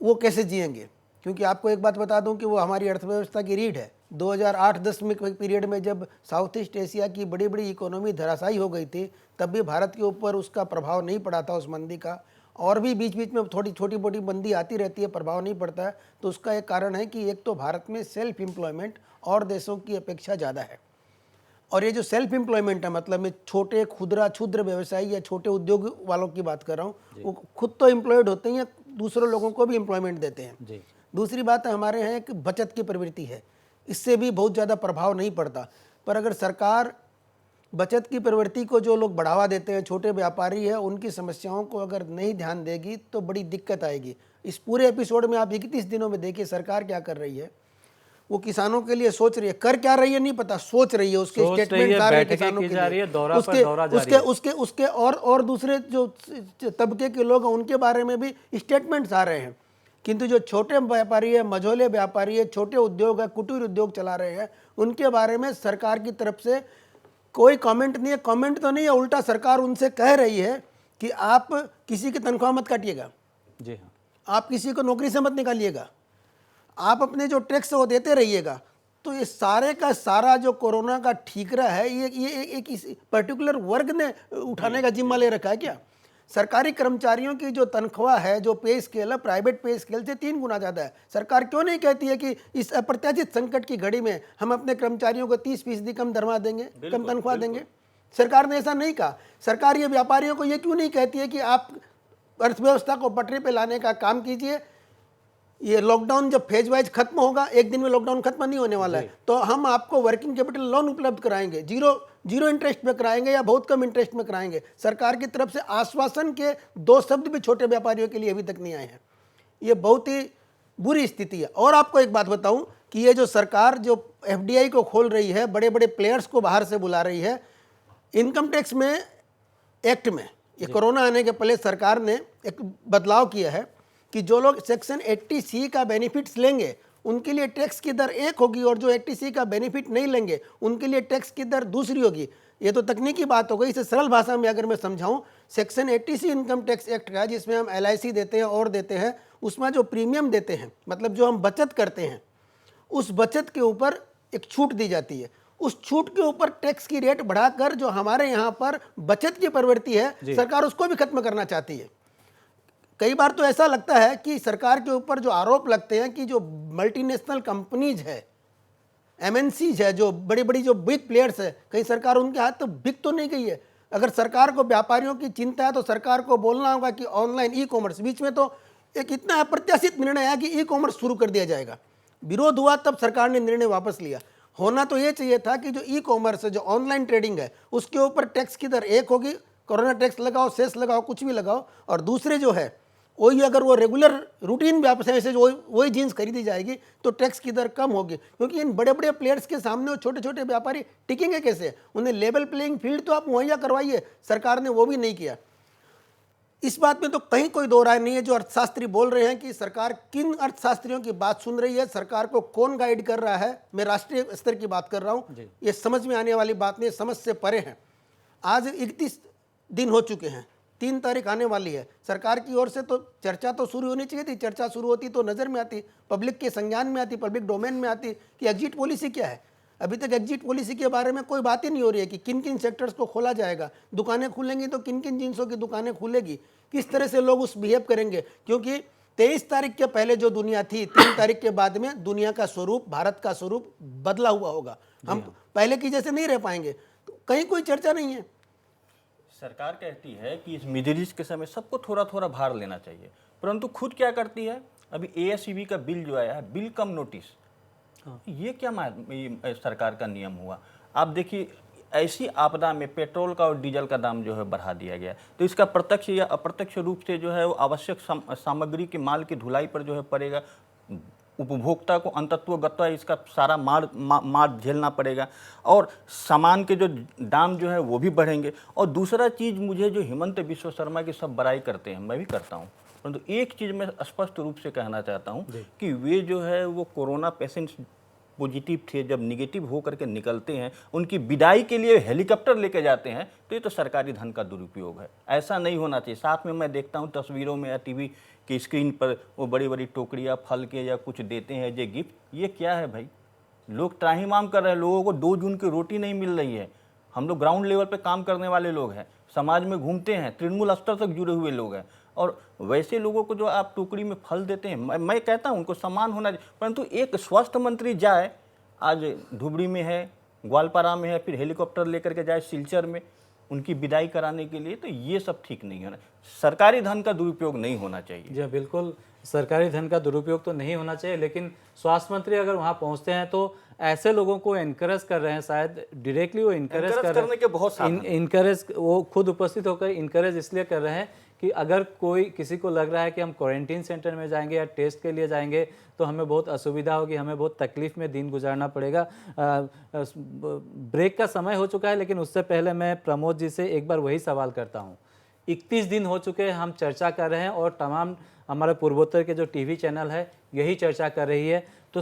वो कैसे जिएंगे? क्योंकि आपको एक बात बता दूं कि वो हमारी अर्थव्यवस्था की रीढ़ है। 2008-10 में पीरियड में जब साउथ ईस्ट एशिया की बड़ी बड़ी इकोनॉमी धराशायी हो गई थी, तब भी भारत के ऊपर उसका प्रभाव नहीं पड़ा था, उस मंदी का। और भी बीच बीच में थोड़ी छोटी मोटी मंदी आती रहती है, प्रभाव नहीं पड़ता है। तो उसका एक कारण है कि एक तो भारत में सेल्फ एम्प्लॉयमेंट और देशों की अपेक्षा ज़्यादा है। और ये जो सेल्फ एम्प्लॉयमेंट है, मतलब मैं छोटे क्षुद्र व्यवसायी या छोटे उद्योग वालों की बात कर रहा हूँ, वो खुद तो एम्प्लॉयड होते हैं, दूसरों लोगों को भी एम्प्लॉयमेंट देते हैं। दूसरी बात है, हमारे यहाँ एक बचत की प्रवृत्ति है। इससे भी बहुत ज़्यादा प्रभाव नहीं पड़ता। पर अगर सरकार बचत की प्रवृत्ति को जो लोग बढ़ावा देते हैं, छोटे व्यापारी है, उनकी समस्याओं को अगर नहीं ध्यान देगी तो बड़ी दिक्कत आएगी। इस पूरे एपिसोड में आप 31 दिनों में देखिए सरकार क्या कर रही है। वो किसानों के लिए सोच रही है, कर क्या रही है नहीं पता, सोच रही है। उसके सोच रही स्टेटमेंट है, आ रहे हैं बैठकें किसानों की के जा लिए। रही है, दौरा पर उसके दौरा जारी उसके है। उसके उसके और दूसरे जो तबके के लोग हैं उनके बारे में भी स्टेटमेंट्स आ रहे हैं। किंतु जो छोटे व्यापारी है, मझोले व्यापारी है, छोटे उद्योग है, कुटीर उद्योग चला रहे हैं, उनके बारे में सरकार की तरफ से कोई कमेंट नहीं है। कमेंट तो नहीं है, उल्टा सरकार उनसे कह रही है कि आप किसी की तनख्वाह मत काटिएगा, जी हाँ, आप किसी को नौकरी से मत निकालिएगा, आप अपने जो टैक्स वो देते रहिएगा। तो ये सारे का सारा जो कोरोना का ठीकरा है, ये एक इस पर्टिकुलर वर्ग ने उठाने का जिम्मा ले रखा है क्या? सरकारी कर्मचारियों की जो तनख्वाह है, जो पे स्केल है, प्राइवेट पे स्केल से 3 गुना ज़्यादा है। सरकार क्यों नहीं कहती है कि इस अप्रत्याशित संकट की घड़ी में हम अपने कर्मचारियों को 30% कम दरमा देंगे, कम तनख्वाह देंगे? सरकार ने ऐसा नहीं कहा। सरकार ये व्यापारियों को ये क्यों नहीं कहती है कि आप अर्थव्यवस्था को पटरी पे लाने का काम कीजिए। ये लॉकडाउन जब फेज वाइज खत्म होगा, एक दिन में लॉकडाउन खत्म नहीं होने वाला है, तो हम आपको वर्किंग कैपिटल लोन उपलब्ध कराएंगे, जीरो इंटरेस्ट पे कराएंगे या बहुत कम इंटरेस्ट में कराएंगे। सरकार की तरफ से आश्वासन के 2 शब्द भी छोटे व्यापारियों के लिए अभी तक नहीं आए हैं। ये बहुत ही बुरी स्थिति है। और आपको एक बात बताऊं कि ये जो सरकार जो FDI को खोल रही है, बड़े बड़े प्लेयर्स को बाहर से बुला रही है, इनकम टैक्स में एक्ट में ये कोरोना आने के पहले सरकार ने एक बदलाव किया है कि जो लोग सेक्शन 80C का बेनिफिट्स लेंगे उनके लिए टैक्स की दर एक होगी, और जो 80C का बेनिफिट नहीं लेंगे उनके लिए टैक्स की दर दूसरी होगी। ये तो तकनीकी बात हो गई। इसे सरल भाषा में अगर मैं समझाऊं, section 80C income tax act का, जिसमें हम LIC देते हैं और देते हैं, उसमें जो प्रीमियम देते हैं, मतलब जो हम बचत करते हैं, उस बचत के ऊपर एक छूट दी जाती है। उस छूट के ऊपर टैक्स की रेट बढ़ाकर जो हमारे यहाँ पर बचत की प्रवृत्ति है, सरकार उसको भी खत्म करना चाहती है। कई बार तो ऐसा लगता है कि सरकार के ऊपर जो आरोप लगते हैं कि जो मल्टीनेशनल कंपनीज है, MNCs है, जो बड़ी बड़ी जो बिग प्लेयर्स है, कहीं सरकार उनके हाथ तो बिक तो नहीं गई है। अगर सरकार को व्यापारियों की चिंता है तो सरकार को बोलना होगा कि ऑनलाइन ई-कॉमर्स, बीच में तो एक इतना अप्रत्याशित निर्णय आया कि ई-कॉमर्स शुरू कर दिया जाएगा। विरोध हुआ तब सरकार ने निर्णय वापस लिया। होना तो ये चाहिए था कि जो ई-कॉमर्स है, जो ऑनलाइन ट्रेडिंग है, उसके ऊपर टैक्स की दर एक होगी, कोरोना टैक्स लगाओ, सेस लगाओ, कुछ भी लगाओ, और दूसरे जो है वही अगर वो रेगुलर रूटीन व्यवसाय से जो वही जीन्स खरीदी जाएगी तो टैक्स की दर कम होगी। क्योंकि इन बड़े बड़े प्लेयर्स के सामने वो छोटे छोटे व्यापारी टिकेंगे कैसे? उन्हें लेवल प्लेइंग फील्ड तो आप मुहैया करवाइए, सरकार ने वो भी नहीं किया। इस बात में तो कहीं कोई दो राय नहीं है। जो अर्थशास्त्री बोल रहे हैं कि सरकार किन अर्थशास्त्रियों की बात सुन रही है, सरकार को कौन गाइड कर रहा है, मैं राष्ट्रीय स्तर की बात कर रहा हूँ, ये समझ में आने वाली बात नहीं, समझ से परे है। आज 31 दिन हो चुके हैं, 3 तारीख आने वाली है। सरकार की ओर से तो चर्चा तो शुरू होनी चाहिए थी। चर्चा शुरू होती तो नज़र में आती, पब्लिक के संज्ञान में आती, पब्लिक डोमेन में आती कि एग्जिट पॉलिसी क्या है। अभी तक एग्जिट पॉलिसी के बारे में कोई बात ही नहीं हो रही है कि किन किन सेक्टर्स को खोला जाएगा, दुकानें खुलेंगी तो किन किन जिन्सों की दुकानें खुलेगी, किस तरह से लोग उस बिहेव करेंगे। क्योंकि 23 तारीख के पहले जो दुनिया थी, 3 तारीख के बाद में दुनिया का स्वरूप, भारत का स्वरूप बदला हुआ होगा। हम पहले की जैसे नहीं रह पाएंगे। तो कहीं कोई चर्चा नहीं है। सरकार कहती है कि इस मिडरीज के समय सबको थोड़ा थोड़ा भार लेना चाहिए, परंतु खुद क्या करती है? अभी ASEB का बिल जो आया है, बिल कम नोटिस, ये क्या सरकार का नियम हुआ? आप देखिए, ऐसी आपदा में पेट्रोल का और डीजल का दाम जो है बढ़ा दिया गया, तो इसका प्रत्यक्ष या अप्रत्यक्ष रूप से जो है वो आवश्यक सामग्री के माल की ढुलाई पर जो है पड़ेगा। उपभोक्ता को अंतत्वगत इसका सारा मार झेलना पड़ेगा, और सामान के जो दाम जो है वो भी बढ़ेंगे। और दूसरा चीज़, मुझे जो हेमंत बिश्व शर्मा की सब बड़ाई करते हैं, मैं भी करता हूँ, परंतु एक चीज़ मैं स्पष्ट रूप से कहना चाहता हूँ कि वे जो है वो कोरोना पेशेंट्स पॉजिटिव थे, जब निगेटिव हो करके निकलते हैं, उनकी विदाई के लिए हेलीकॉप्टर लेके जाते हैं, तो ये तो सरकारी धन का दुरुपयोग है। ऐसा नहीं होना चाहिए। साथ में मैं देखता हूँ तस्वीरों में या टीवी की स्क्रीन पर वो बड़ी बड़ी टोकरियाँ फल के या कुछ देते हैं ये गिफ्ट। ये क्या है भाई? लोग त्राहिमाम कर रहे हैं, लोगों को 2 जून की रोटी नहीं मिल रही है। हम लोग ग्राउंड लेवल पे काम करने वाले लोग हैं, समाज में घूमते हैं, तृणमूल स्तर तक जुड़े हुए लोग हैं, और वैसे लोगों को जो आप टोकरी में फल देते हैं, मैं कहता हूं उनको सम्मान होना चाहिए। परंतु एक स्वास्थ्य मंत्री जाए, आज धुबड़ी में है, ग्वालपारा में है, फिर हेलीकॉप्टर लेकर के जाए सिलचर में उनकी विदाई कराने के लिए, तो ये सब ठीक नहीं होना। सरकारी धन का दुरुपयोग नहीं होना चाहिए। जी बिल्कुल, सरकारी धन का दुरुपयोग तो नहीं होना चाहिए, लेकिन स्वास्थ्य मंत्री अगर वहाँ पहुँचते हैं तो ऐसे लोगों को इनकरेज कर रहे हैं, शायद डायरेक्टली वो इनकरेज कर रहे करने के बहुत साधन हैं। इनकरेज वो खुद उपस्थित होकर इनकरेज इसलिए कर रहे हैं कि अगर कोई किसी को लग रहा है कि हम क्वारंटीन सेंटर में जाएंगे या टेस्ट के लिए जाएंगे तो हमें बहुत असुविधा होगी, हमें बहुत तकलीफ में दिन गुजारना पड़ेगा। ब्रेक का समय हो चुका है, लेकिन उससे पहले मैं प्रमोद जी से एक बार वही सवाल करता हूँ। 31 दिन हो चुके हैं, हम चर्चा कर रहे हैं और तमाम हमारे पूर्वोत्तर के जो टीवी चैनल है यही चर्चा कर रही है। तो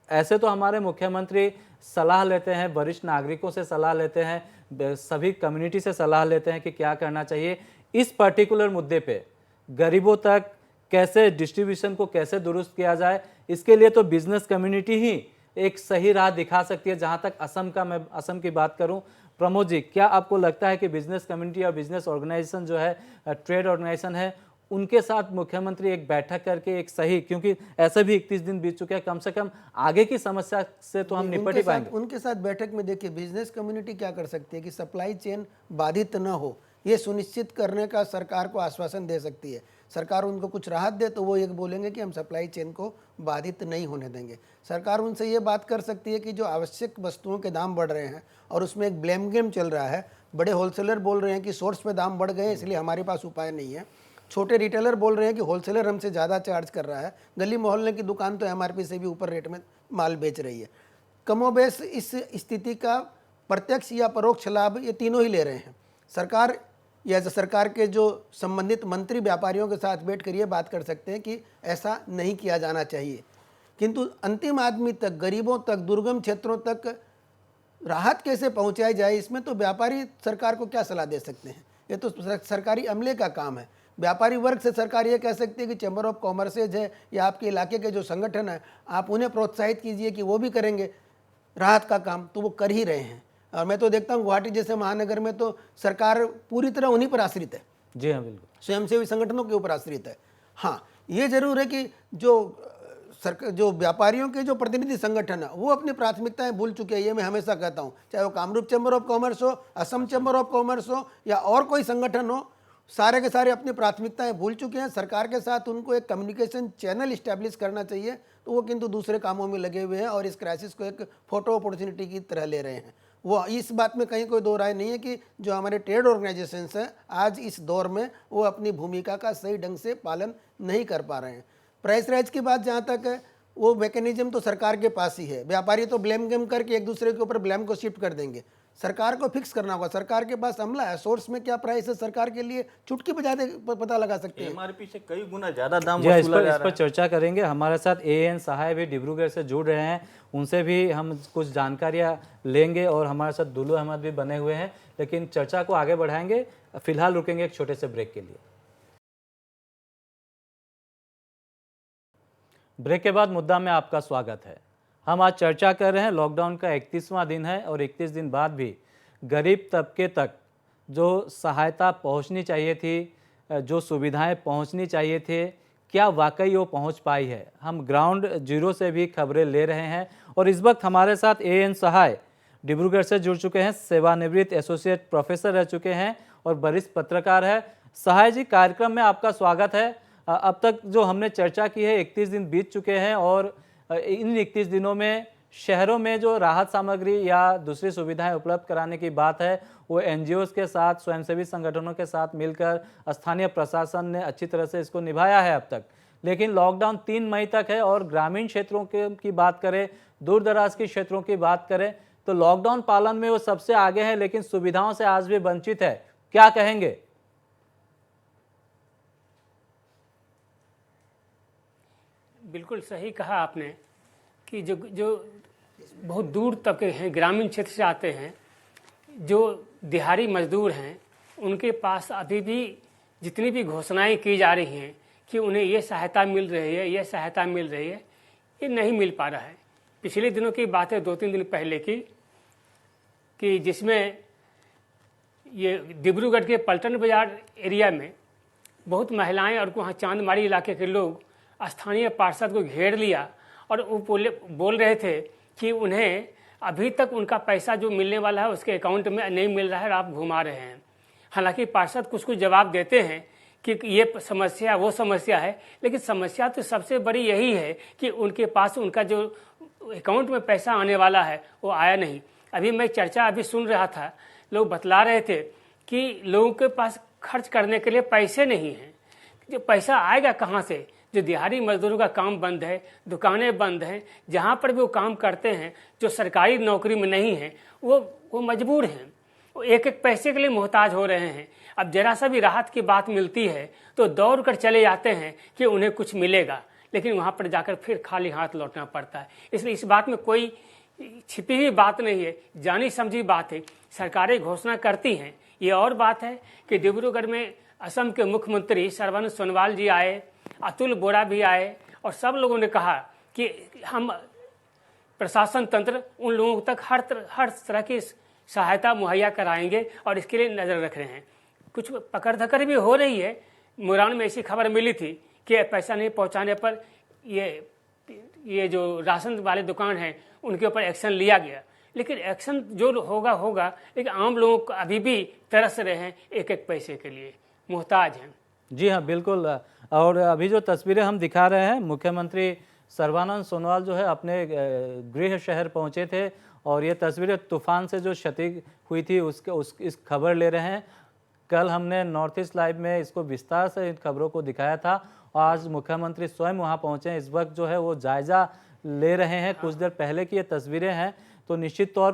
ऐसे तो हमारे मुख्यमंत्री सलाह लेते हैं, वरिष्ठ नागरिकों से सलाह लेते हैं, सभी कम्युनिटी से सलाह लेते हैं कि क्या करना चाहिए। इस पर्टिकुलर मुद्दे पे गरीबों तक कैसे डिस्ट्रीब्यूशन को कैसे दुरुस्त किया जाए, इसके लिए तो बिजनेस कम्युनिटी ही एक सही राह दिखा सकती है। जहाँ तक मैं असम की बात करूँ, प्रमोद जी, क्या आपको लगता है कि बिजनेस कम्युनिटी और बिजनेस ऑर्गेनाइजेशन जो है, ट्रेड ऑर्गेनाइजेशन है, उनके साथ मुख्यमंत्री एक बैठक करके एक सही, क्योंकि ऐसे भी 31 दिन बीत चुके हैं, कम से कम आगे की समस्या से तो हम निपट ही पाएंगे। उनके साथ बैठक में देखिए बिजनेस कम्युनिटी क्या कर सकती है कि सप्लाई चेन बाधित न हो, ये सुनिश्चित करने का सरकार को आश्वासन दे सकती है। सरकार उनको कुछ राहत दे तो वो ये बोलेंगे कि हम सप्लाई चेन को बाधित नहीं होने देंगे। सरकार उनसे ये बात कर सकती है कि जो आवश्यक वस्तुओं के दाम बढ़ रहे हैं और उसमें एक ब्लेम गेम चल रहा है, बड़े होलसेलर बोल रहे हैं कि सोर्स पे दाम बढ़ गए इसलिए हमारे पास उपाय नहीं है, छोटे रिटेलर बोल रहे हैं कि होलसेलर हमसे ज़्यादा चार्ज कर रहा है, गली मोहल्ले की दुकान तो एमआरपी से भी ऊपर रेट में माल बेच रही है। कमोबेश इस स्थिति का प्रत्यक्ष या परोक्ष लाभ ये तीनों ही ले रहे हैं। सरकार या सरकार के जो संबंधित मंत्री व्यापारियों के साथ बैठ कर ये बात कर सकते हैं कि ऐसा नहीं किया जाना चाहिए, किंतु अंतिम आदमी तक, गरीबों तक, दुर्गम क्षेत्रों तक राहत कैसे पहुंचाई जाए, इसमें तो व्यापारी सरकार को क्या सलाह दे सकते हैं। ये तो सरकारी अमले का काम है। व्यापारी वर्ग से सरकार ये कह सकती है कि चैम्बर ऑफ कॉमर्सेज है या आपके इलाके के जो संगठन है, आप उन्हें प्रोत्साहित कीजिए कि वो भी करेंगे राहत का काम, तो वो कर ही रहे हैं। और मैं तो देखता हूँ गुवाहाटी जैसे महानगर में तो सरकार पूरी तरह उन्हीं पर आश्रित है। जी हाँ, बिल्कुल स्वयंसेवी संगठनों के ऊपर आश्रित है। हाँ, ये जरूर है कि जो व्यापारियों के जो प्रतिनिधि संगठन है वो अपनी प्राथमिकताएं भूल चुके हैं। ये मैं हमेशा कहता हूँ, चाहे वो कामरूप चैम्बर ऑफ कॉमर्स हो, असम चैम्बर ऑफ कॉमर्स हो या और कोई संगठन हो, सारे के सारे अपनी प्राथमिकताएं भूल चुके हैं। सरकार के साथ उनको एक कम्युनिकेशन चैनल इस्टेब्लिश करना चाहिए, तो वो किंतु दूसरे कामों में लगे हुए हैं और इस क्राइसिस को एक फोटो अपॉर्चुनिटी की तरह ले रहे हैं। वो इस बात में कहीं कोई दो राय नहीं है कि जो हमारे ट्रेड ऑर्गेनाइजेशंस हैं आज इस दौर में वो अपनी भूमिका का सही ढंग से पालन नहीं कर पा रहे हैं। प्राइस राइज की बात जहाँ तक है, वो मैकेनिज्म तो सरकार के पास ही है। व्यापारी तो ब्लेम गेम करके एक दूसरे के ऊपर ब्लेम को शिफ्ट कर देंगे। सरकार को फिक्स करना होगा, सरकार के पास अमला है, सोर्स में क्या प्राइस है, सरकार के लिए चुटकी बजाते पता लगा सकते हैं। एमआरपी से कई गुना ज्यादा दाम जी, वसूला जा इस पर चर्चा करेंगे। हमारे साथ एएन सहाय भी डिब्रूगढ़ से जुड़ रहे हैं, उनसे भी हम कुछ जानकारियां लेंगे और हमारे साथ दुलू अहमद भी बने हुए हैं, लेकिन चर्चा को आगे बढ़ाएंगे। फिलहाल रुकेंगे एक छोटे से ब्रेक के लिए। ब्रेक के बाद मुद्दा में आपका स्वागत है। हम आज चर्चा कर रहे हैं, लॉकडाउन का 31वां दिन है और 31 दिन बाद भी गरीब तबके तक जो सहायता पहुंचनी चाहिए थी, जो सुविधाएं पहुंचनी चाहिए थे, क्या वाकई वो पहुंच पाई है। हम ग्राउंड जीरो से भी खबरें ले रहे हैं और इस वक्त हमारे साथ एएन सहाय डिब्रूगढ़ से जुड़ चुके हैं, सेवानिवृत्त एसोसिएट प्रोफेसर रह चुके हैं और वरिष्ठ पत्रकार है। सहाय जी, कार्यक्रम में आपका स्वागत है। अब तक जो हमने चर्चा की है, 31 दिन बीत चुके हैं और इन 31 दिनों में शहरों में जो राहत सामग्री या दूसरी सुविधाएं उपलब्ध कराने की बात है, वो एनजीओज के साथ, स्वयंसेवी संगठनों के साथ मिलकर स्थानीय प्रशासन ने अच्छी तरह से इसको निभाया है अब तक। लेकिन लॉकडाउन 3 मई तक है और ग्रामीण क्षेत्रों की बात करें, दूर दराज के क्षेत्रों की बात करें, तो लॉकडाउन पालन में वो सबसे आगे है, लेकिन सुविधाओं से आज भी वंचित है। क्या कहेंगे? बिल्कुल सही कहा आपने कि जो बहुत दूर तक हैं, ग्रामीण क्षेत्र से आते हैं, जो दिहाड़ी मजदूर हैं, उनके पास अभी भी जितनी भी घोषणाएं की जा रही हैं कि उन्हें ये सहायता मिल रही है, ये सहायता मिल रही है, ये नहीं मिल पा रहा है। पिछले दिनों की बात है, 2-3 दिन पहले की, कि जिसमें ये डिब्रूगढ़ के पलटन बाजार एरिया में बहुत महिलाएं और वहाँ चांदमारी इलाके के लोग स्थानीय पार्षद को घेर लिया और वो बोल रहे थे कि उन्हें अभी तक उनका पैसा जो मिलने वाला है उसके अकाउंट में नहीं मिल रहा है और आप घुमा रहे हैं। हालांकि पार्षद कुछ जवाब देते हैं कि ये समस्या वो समस्या है, लेकिन समस्या तो सबसे बड़ी यही है कि उनके पास उनका जो अकाउंट में पैसा आने वाला है वो आया नहीं। अभी मैं चर्चा अभी सुन रहा था, लोग बतला रहे थे कि लोगों के पास खर्च करने के लिए पैसे नहीं हैं। जो पैसा आएगा कहाँ से? जो दिहाड़ी मजदूरों का काम बंद है, दुकानें बंद हैं, जहाँ पर भी वो काम करते हैं, जो सरकारी नौकरी में नहीं हैं, वो मजबूर हैं, वो एक एक पैसे के लिए मोहताज हो रहे हैं। अब जरा सा भी राहत की बात मिलती है तो दौड़ कर चले जाते हैं कि उन्हें कुछ मिलेगा, लेकिन वहाँ पर जाकर फिर खाली हाथ लौटना पड़ता है। इसलिए इस बात में कोई छिपी हुई बात नहीं है, जानी समझी बात है। सरकारें घोषणा करती हैं। ये और बात है कि डिब्रूगढ़ में असम के मुख्यमंत्री सर्बानंद सोनोवाल जी आए, अतुल बोरा भी आए, और सब लोगों ने कहा कि हम प्रशासन तंत्र उन लोगों तक हर तरह की सहायता मुहैया कराएंगे और इसके लिए नज़र रख रहे हैं। कुछ पकड़ धकड़ भी हो रही है। मुरान में ऐसी खबर मिली थी कि पैसा नहीं पहुंचाने पर ये जो राशन वाले दुकान हैं उनके ऊपर एक्शन लिया गया, लेकिन एक्शन जो होगा, लेकिन आम लोगों को अभी भी तरस रहे हैं, एक एक पैसे के लिए मोहताज हैं। जी हाँ, बिल्कुल। और अभी जो तस्वीरें हम दिखा रहे हैं, मुख्यमंत्री सर्बानंद सोनोवाल जो है अपने गृह शहर पहुंचे थे और ये तस्वीरें तूफान से जो क्षति हुई थी इस खबर ले रहे हैं। कल हमने नॉर्थ ईस्ट लाइव में इसको विस्तार से इन खबरों को दिखाया था। आज मुख्यमंत्री स्वयं वहां पहुंचे हैं। इस वक्त जो है वो जायजा ले रहे हैं। कुछ देर पहले की ये तस्वीरें हैं। तो निश्चित तौर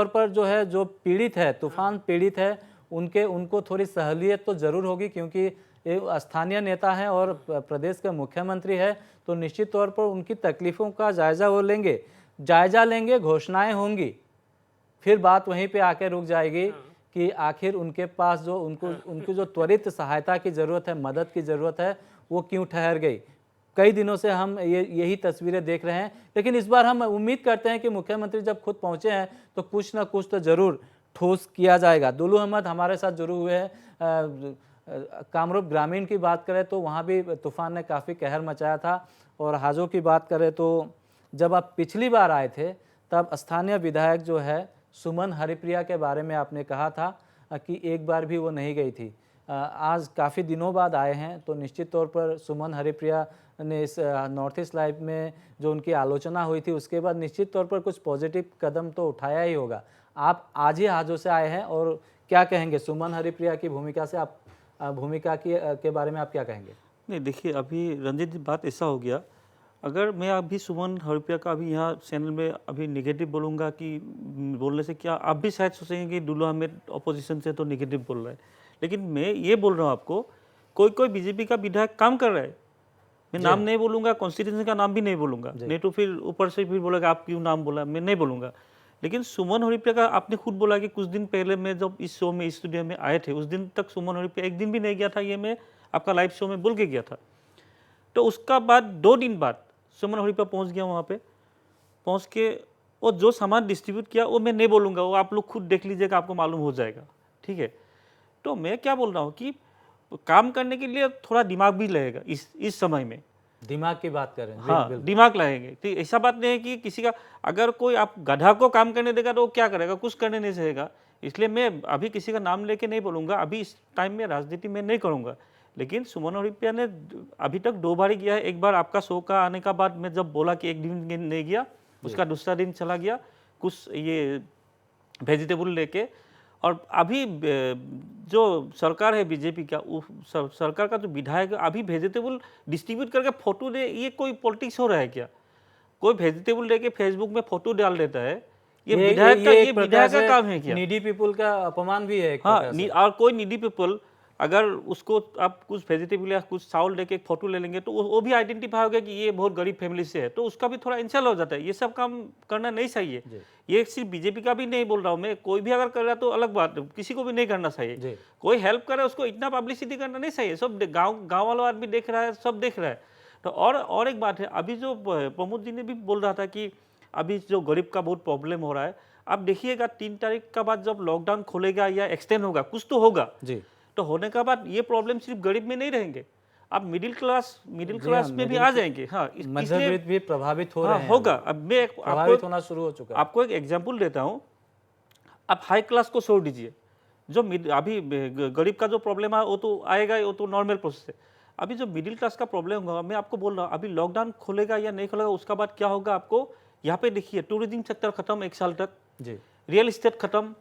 पर जो है, जो पीड़ित है, तूफान पीड़ित है, उनको थोड़ी सहूलियत तो ज़रूर होगी, क्योंकि ये स्थानीय नेता हैं और प्रदेश के मुख्यमंत्री है। तो निश्चित तौर पर उनकी तकलीफ़ों का जायजा वो लेंगे, घोषणाएं होंगी, फिर बात वहीं पे आके रुक जाएगी कि आखिर उनके पास जो उनको जो त्वरित सहायता की ज़रूरत है, मदद की ज़रूरत है, वो क्यों ठहर गई। कई दिनों से हम यही तस्वीरें देख रहे हैं, लेकिन इस बार हम उम्मीद करते हैं कि मुख्यमंत्री जब खुद पहुंचे हैं तो कुछ ना कुछ तो ज़रूर ठोस किया जाएगा। दुलू अहमद हमारे साथ जुड़े हुए हैं। कामरूप ग्रामीण की बात करें तो वहाँ भी तूफान ने काफ़ी कहर मचाया था, और हाजों की बात करें तो जब आप पिछली बार आए थे तब स्थानीय विधायक जो है सुमन हरिप्रिया के बारे में आपने कहा था कि एक बार भी वो नहीं गई थी। आज काफ़ी दिनों बाद आए हैं, तो निश्चित तौर पर सुमन हरिप्रिया ने इस नॉर्थ ईस्ट लाइव में जो उनकी आलोचना हुई थी उसके बाद निश्चित तौर पर कुछ पॉजिटिव कदम तो उठाया ही होगा। आप आज ही हाजों से आए हैं और क्या कहेंगे सुमन हरिप्रिया की भूमिका से? आप भूमिका के बारे में आप क्या कहेंगे? नहीं, देखिए, अभी रंजित जी बात ऐसा हो गया, अगर मैं अभी सुमन हरिप्रिया का अभी यहाँ चैनल में अभी निगेटिव बोलूँगा कि बोलने से क्या आप भी शायद सोचेंगे कि दुलू अहमद अपोजिशन से तो निगेटिव बोल रहा है, लेकिन मैं ये बोल रहा हूँ आपको, कोई बीजेपी का विधायक काम कर रहा है। मैं नाम नहीं बोलूँगा, कॉन्स्टिट्यूंसी का नाम भी नहीं बोलूँगा, नहीं तो फिर ऊपर से फिर बोलेगा आप क्यों नाम बोला, मैं नहीं बोलूँगा। लेकिन सुमन हरिप्रिया का आपने खुद बोला कि कुछ दिन पहले मैं जब इस शो में, इस स्टूडियो में आए थे, उस दिन तक सुमन हरिप्रिया एक दिन भी नहीं गया था, ये मैं आपका लाइव शो में बोल के गया था। तो उसका बाद 2 दिन बाद सुमन हरिप्रिया पहुंच गया, वहाँ पे पहुंच के वो जो सामान डिस्ट्रीब्यूट किया वो मैं नहीं बोलूँगा, वो आप लोग खुद देख लीजिएगा, आपको मालूम हो जाएगा, ठीक है। तो मैं क्या बोल रहा हूँ कि काम करने के लिए थोड़ा दिमाग भी लगेगा इस समय में। दिमाग की बात करें? हाँ, दिमाग लगाएंगे। तो ऐसा बात नहीं है कि किसी का, अगर कोई आप गधा को काम करने देगा तो वो क्या करेगा, कुछ करने नहीं सकेगा। इसलिए मैं अभी किसी का नाम लेके नहीं बोलूँगा, अभी इस टाइम में राजनीति में नहीं करूँगा। लेकिन सुमन हरिप्रिया ने अभी तक 2 बार ही गया है। एक बार आपका शो का आने का बाद मैं जब बोला कि एक दिन नहीं गया, उसका दूसरा दिन चला गया कुछ ये वेजिटेबल लेके। और अभी जो सरकार है बीजेपी का, सरकार का जो विधायक अभी वेजिटेबल डिस्ट्रीब्यूट करके फोटो दे, ये कोई पॉलिटिक्स हो रहा है क्या? कोई वेजिटेबल लेके फेसबुक में फोटो डाल देता है, ये विधायक का काम है क्या? नीडी पीपल का अपमान भी है। हाँ, और कोई नीडी पीपल अगर उसको आप कुछ वेजिटेबल या कुछ चावल लेके एक फोटो ले लेंगे तो वो भी आइडेंटिफाई होगा कि ये बहुत गरीब फैमिली से है, तो उसका भी थोड़ा इंसल्ट हो जाता है। ये सब काम करना नहीं चाहिए। ये सिर्फ बीजेपी का भी नहीं बोल रहा हूँ मैं, कोई भी अगर कर रहा है तो अलग बात है, किसी को भी नहीं करना चाहिए। कोई हेल्प करे उसको इतना पब्लिसिटी करना नहीं चाहिए। सब गाँव वालों आदमी देख रहा है, सब देख रहा है। तो और एक बात है, अभी जो प्रमोद जी ने भी बोल रहा था कि अभी जो गरीब का बहुत प्रॉब्लम हो रहा है, आप देखिएगा 3 तारीख का बाद जब लॉकडाउन खुलेगा या एक्सटेंड होगा, कुछ तो होगा जी, तो होने का बाद ये प्रॉब्लम सिर्फ गरीब में नहीं रहेंगे, आप मिडिल क्लास में भी आ जाएंगे। हाँ, मध्यवर्ग भी प्रभावित हो रहे हैं। होगा। अब मैं प्रभावित होना शुरू हो चुका है। आपको एक एग्जांपल देता हूँ। आप हाई क्लास को छोड़ दीजिए, जो अभी गरीब का जो प्रॉब्लम है वो तो आएगा, वो तो नॉर्मल प्रोसेस है। अभी जो मिडिल क्लास का प्रॉब्लम होगा, मैं आपको बोल रहा हूँ, अभी लॉकडाउन खोलेगा या नहीं खोलेगा, उसका बाद क्या होगा आपको यहाँ पे देखिए, टूरिज्म सेक्टर खत्म 1 साल तक जी, रियल इस्टेट खत्म,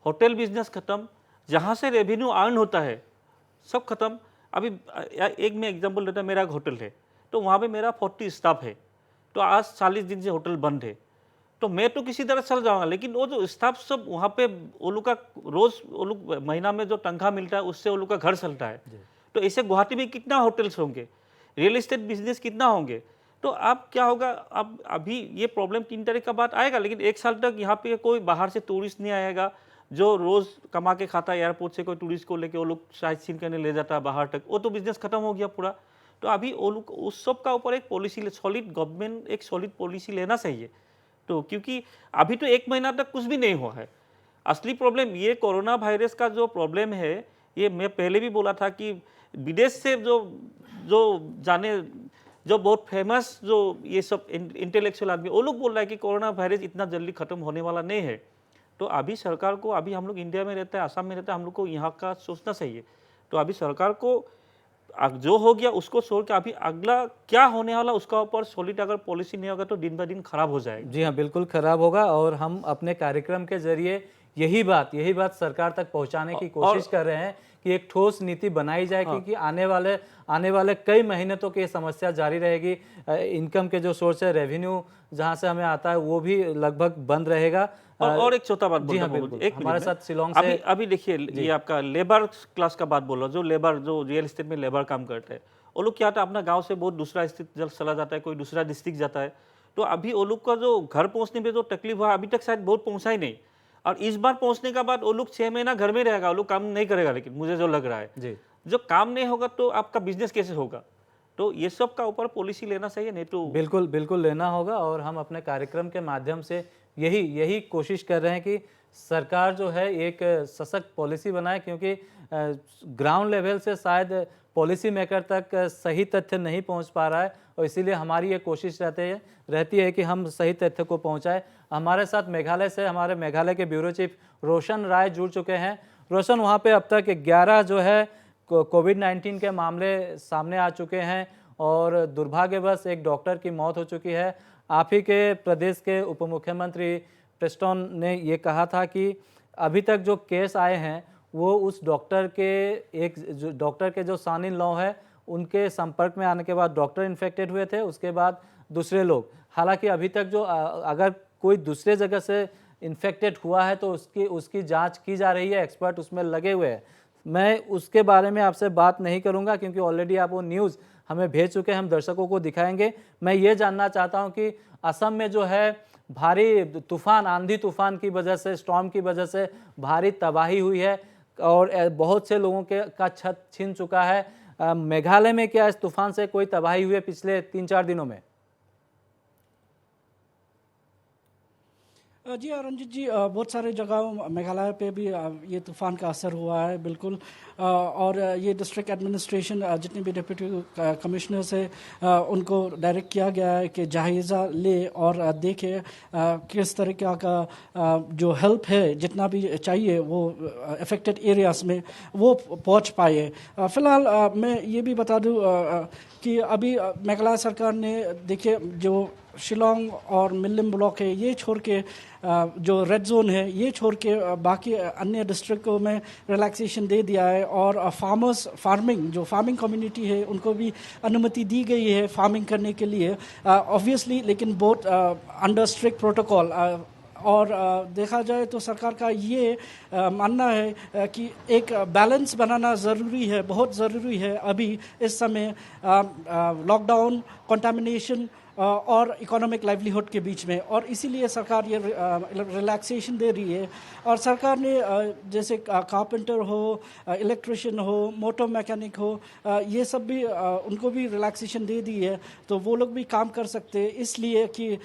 होटल बिजनेस खत्म, जहाँ से रेवेन्यू अर्न होता है सब खत्म। अभी एक मैं एग्जांपल देता हूँ, मेरा एक होटल है तो वहाँ पे मेरा 40 स्टाफ है, तो आज 40 दिन से होटल बंद है, तो मैं तो किसी तरह चल जाऊँगा, लेकिन वो जो स्टाफ सब वहाँ पे वो लोग का रोज़ वो लोग महीना में जो तनख्वाह मिलता है उससे वो लोग का घर चलता है। तो ऐसे गुवाहाटी में कितना होटल्स होंगे, रियल इस्टेट बिजनेस कितना होंगे, तो अब क्या होगा, अब अभी ये प्रॉब्लम 3 तारीख का बाद आएगा, लेकिन 1 साल तक यहाँ पे कोई बाहर से टूरिस्ट नहीं आएगा। जो रोज़ कमा के खाता है एयरपोर्ट से कोई टूरिस्ट को लेके वो लोग साइट सीन करने ले जाता है बाहर तक, वो तो बिजनेस खत्म हो गया पूरा। तो अभी वो लोग उस सब का ऊपर एक पॉलिसी, सॉलिड गवर्नमेंट एक सॉलिड पॉलिसी लेना चाहिए। तो क्योंकि अभी तो 1 महीना तक कुछ भी नहीं हुआ है। असली प्रॉब्लम ये कोरोना वायरस का जो प्रॉब्लम है, ये मैं पहले भी बोला था कि विदेश से जो बहुत फेमस जो ये सब इंटेलेक्चुअल आदमी, वो लोग बोल रहा है कि कोरोना वायरस इतना जल्दी खत्म होने वाला नहीं है। तो अभी सरकार को, अभी हम लोग इंडिया में रहते हैं, आसाम में रहते हैं, हम लोग को यहाँ का सोचना चाहिए। तो अभी सरकार को जो हो गया उसको छोड़ के अभी अगला क्या होने वाला उसका ऊपर सॉलिड अगर पॉलिसी नहीं होगा तो दिन ब दिन खराब हो जाएगा। जी हाँ, बिल्कुल खराब होगा। और हम अपने कार्यक्रम के जरिए यही बात सरकार तक पहुंचाने की कोशिश कर रहे हैं कि एक ठोस नीति बनाई जाए, क्योंकि आने वाले कई महीने तक ये समस्या जारी रहेगी। इनकम के जो सोर्स है, रेवेन्यू जहां से हमें आता है, वो भी लगभग बंद रहेगा। और एक छोटा बात जी हाँ, बोलता हूँ, बिल्कुल। एक हमारे मिनट साथ में। शिलोंग से अभी देखिए, ये आपका लेबर क्लास का बात बोल रहा हूँ, जो लेबर जो रियल एस्टेट में लेबर काम करते हैं, वो लोग क्या होता है, अपना गांव से बहुत दूसरा स्थित चला जाता है, कोई दूसरा डिस्ट्रिक्ट जाता है, तो अभी वो लोग का जो घर पहुंचने में जो तकलीफ हुआ अभी तक शायद बहुत पहुंचा ही नहीं। और इस बार पहुंचने का बाद वो लोग 6 महीना घर में रहेगा, वो लोग काम नहीं करेगा, लेकिन मुझे जो लग रहा है जी, जो काम नहीं होगा तो आपका बिजनेस कैसे होगा। तो ये सब का ऊपर पॉलिसी लेना चाहिए, नहीं तो बिल्कुल लेना होगा। और हम अपने कार्यक्रम के माध्यम से यही कोशिश कर रहे हैं कि सरकार जो है एक सशक्त पॉलिसी बनाए, क्योंकि ग्राउंड लेवल से शायद पॉलिसी मेकर तक सही तथ्य नहीं पहुंच पा रहा है, और इसीलिए हमारी ये कोशिश रहती है कि हम सही तथ्य को पहुंचाएं। हमारे साथ मेघालय से हमारे मेघालय के ब्यूरो चीफ रोशन राय जुड़ चुके हैं। रोशन, वहाँ पे अब तक 11 जो है कोविड-19 के मामले सामने आ चुके हैं और दुर्भाग्यवश एक डॉक्टर की मौत हो चुकी है। आप ही के प्रदेश के उप मुख्यमंत्री प्रेस्टन ने ये कहा था कि अभी तक जो केस आए हैं वो उस डॉक्टर के जो सन इन लॉ है उनके संपर्क में आने के बाद डॉक्टर इन्फेक्टेड हुए थे, उसके बाद दूसरे लोग। हालांकि अभी तक जो अगर कोई दूसरे जगह से इन्फेक्टेड हुआ है तो उसकी जांच की जा रही है, एक्सपर्ट उसमें लगे हुए हैं। मैं उसके बारे में आपसे बात नहीं करूंगा क्योंकि ऑलरेडी आप वो न्यूज़ हमें भेज चुके हैं, हम दर्शकों को दिखाएंगे। मैं ये जानना चाहता हूं कि असम में जो है भारी तूफान, आंधी तूफान की वजह से, स्टॉर्म की वजह से भारी तबाही हुई है और बहुत से लोगों का छत छीन चुका है। मेघालय में क्या इस तूफान से कोई तबाही हुई है पिछले 3-4 दिनों में? जी हाँ रंजित जी, बहुत सारे जगहों मेघालय पे भी ये तूफ़ान का असर हुआ है बिल्कुल। और ये डिस्ट्रिक्ट एडमिनिस्ट्रेशन जितने भी डिप्टी कमिश्नर्स है उनको डायरेक्ट किया गया है कि जायज़ा ले और देखे किस तरीक़े का जो हेल्प है जितना भी चाहिए वो अफेक्टेड एरियाज़ में वो पहुंच पाए। फ़िलहाल मैं ये भी बता दूं कि अभी मेघालय सरकार ने देखिए जो शिलोंग और मिल्लिम ब्लॉक है ये छोड़ के जो रेड जोन है ये छोड़ के बाकी अन्य डिस्ट्रिक्टों में रिलैक्सेशन दे दिया है और फार्मिंग कम्युनिटी है उनको भी अनुमति दी गई है फार्मिंग करने के लिए ऑब्वियसली, लेकिन बहुत अंडर स्ट्रिक्ट प्रोटोकॉल। और देखा जाए तो सरकार का ये मानना है कि एक बैलेंस बनाना ज़रूरी है, बहुत ज़रूरी है अभी इस समय लॉकडाउन, कंटामिनेशन और इकोनॉमिक लाइवलीहुड के बीच में, और इसीलिए सरकार ये रिलैक्सेशन दे रही है। और सरकार ने जैसे कारपेंटर हो, इलेक्ट्रिशियन हो, मोटर मैकेनिक हो, ये सब भी उनको भी रिलैक्सेशन दे दी है, तो वो लोग भी काम कर सकते हैं, इसलिए कि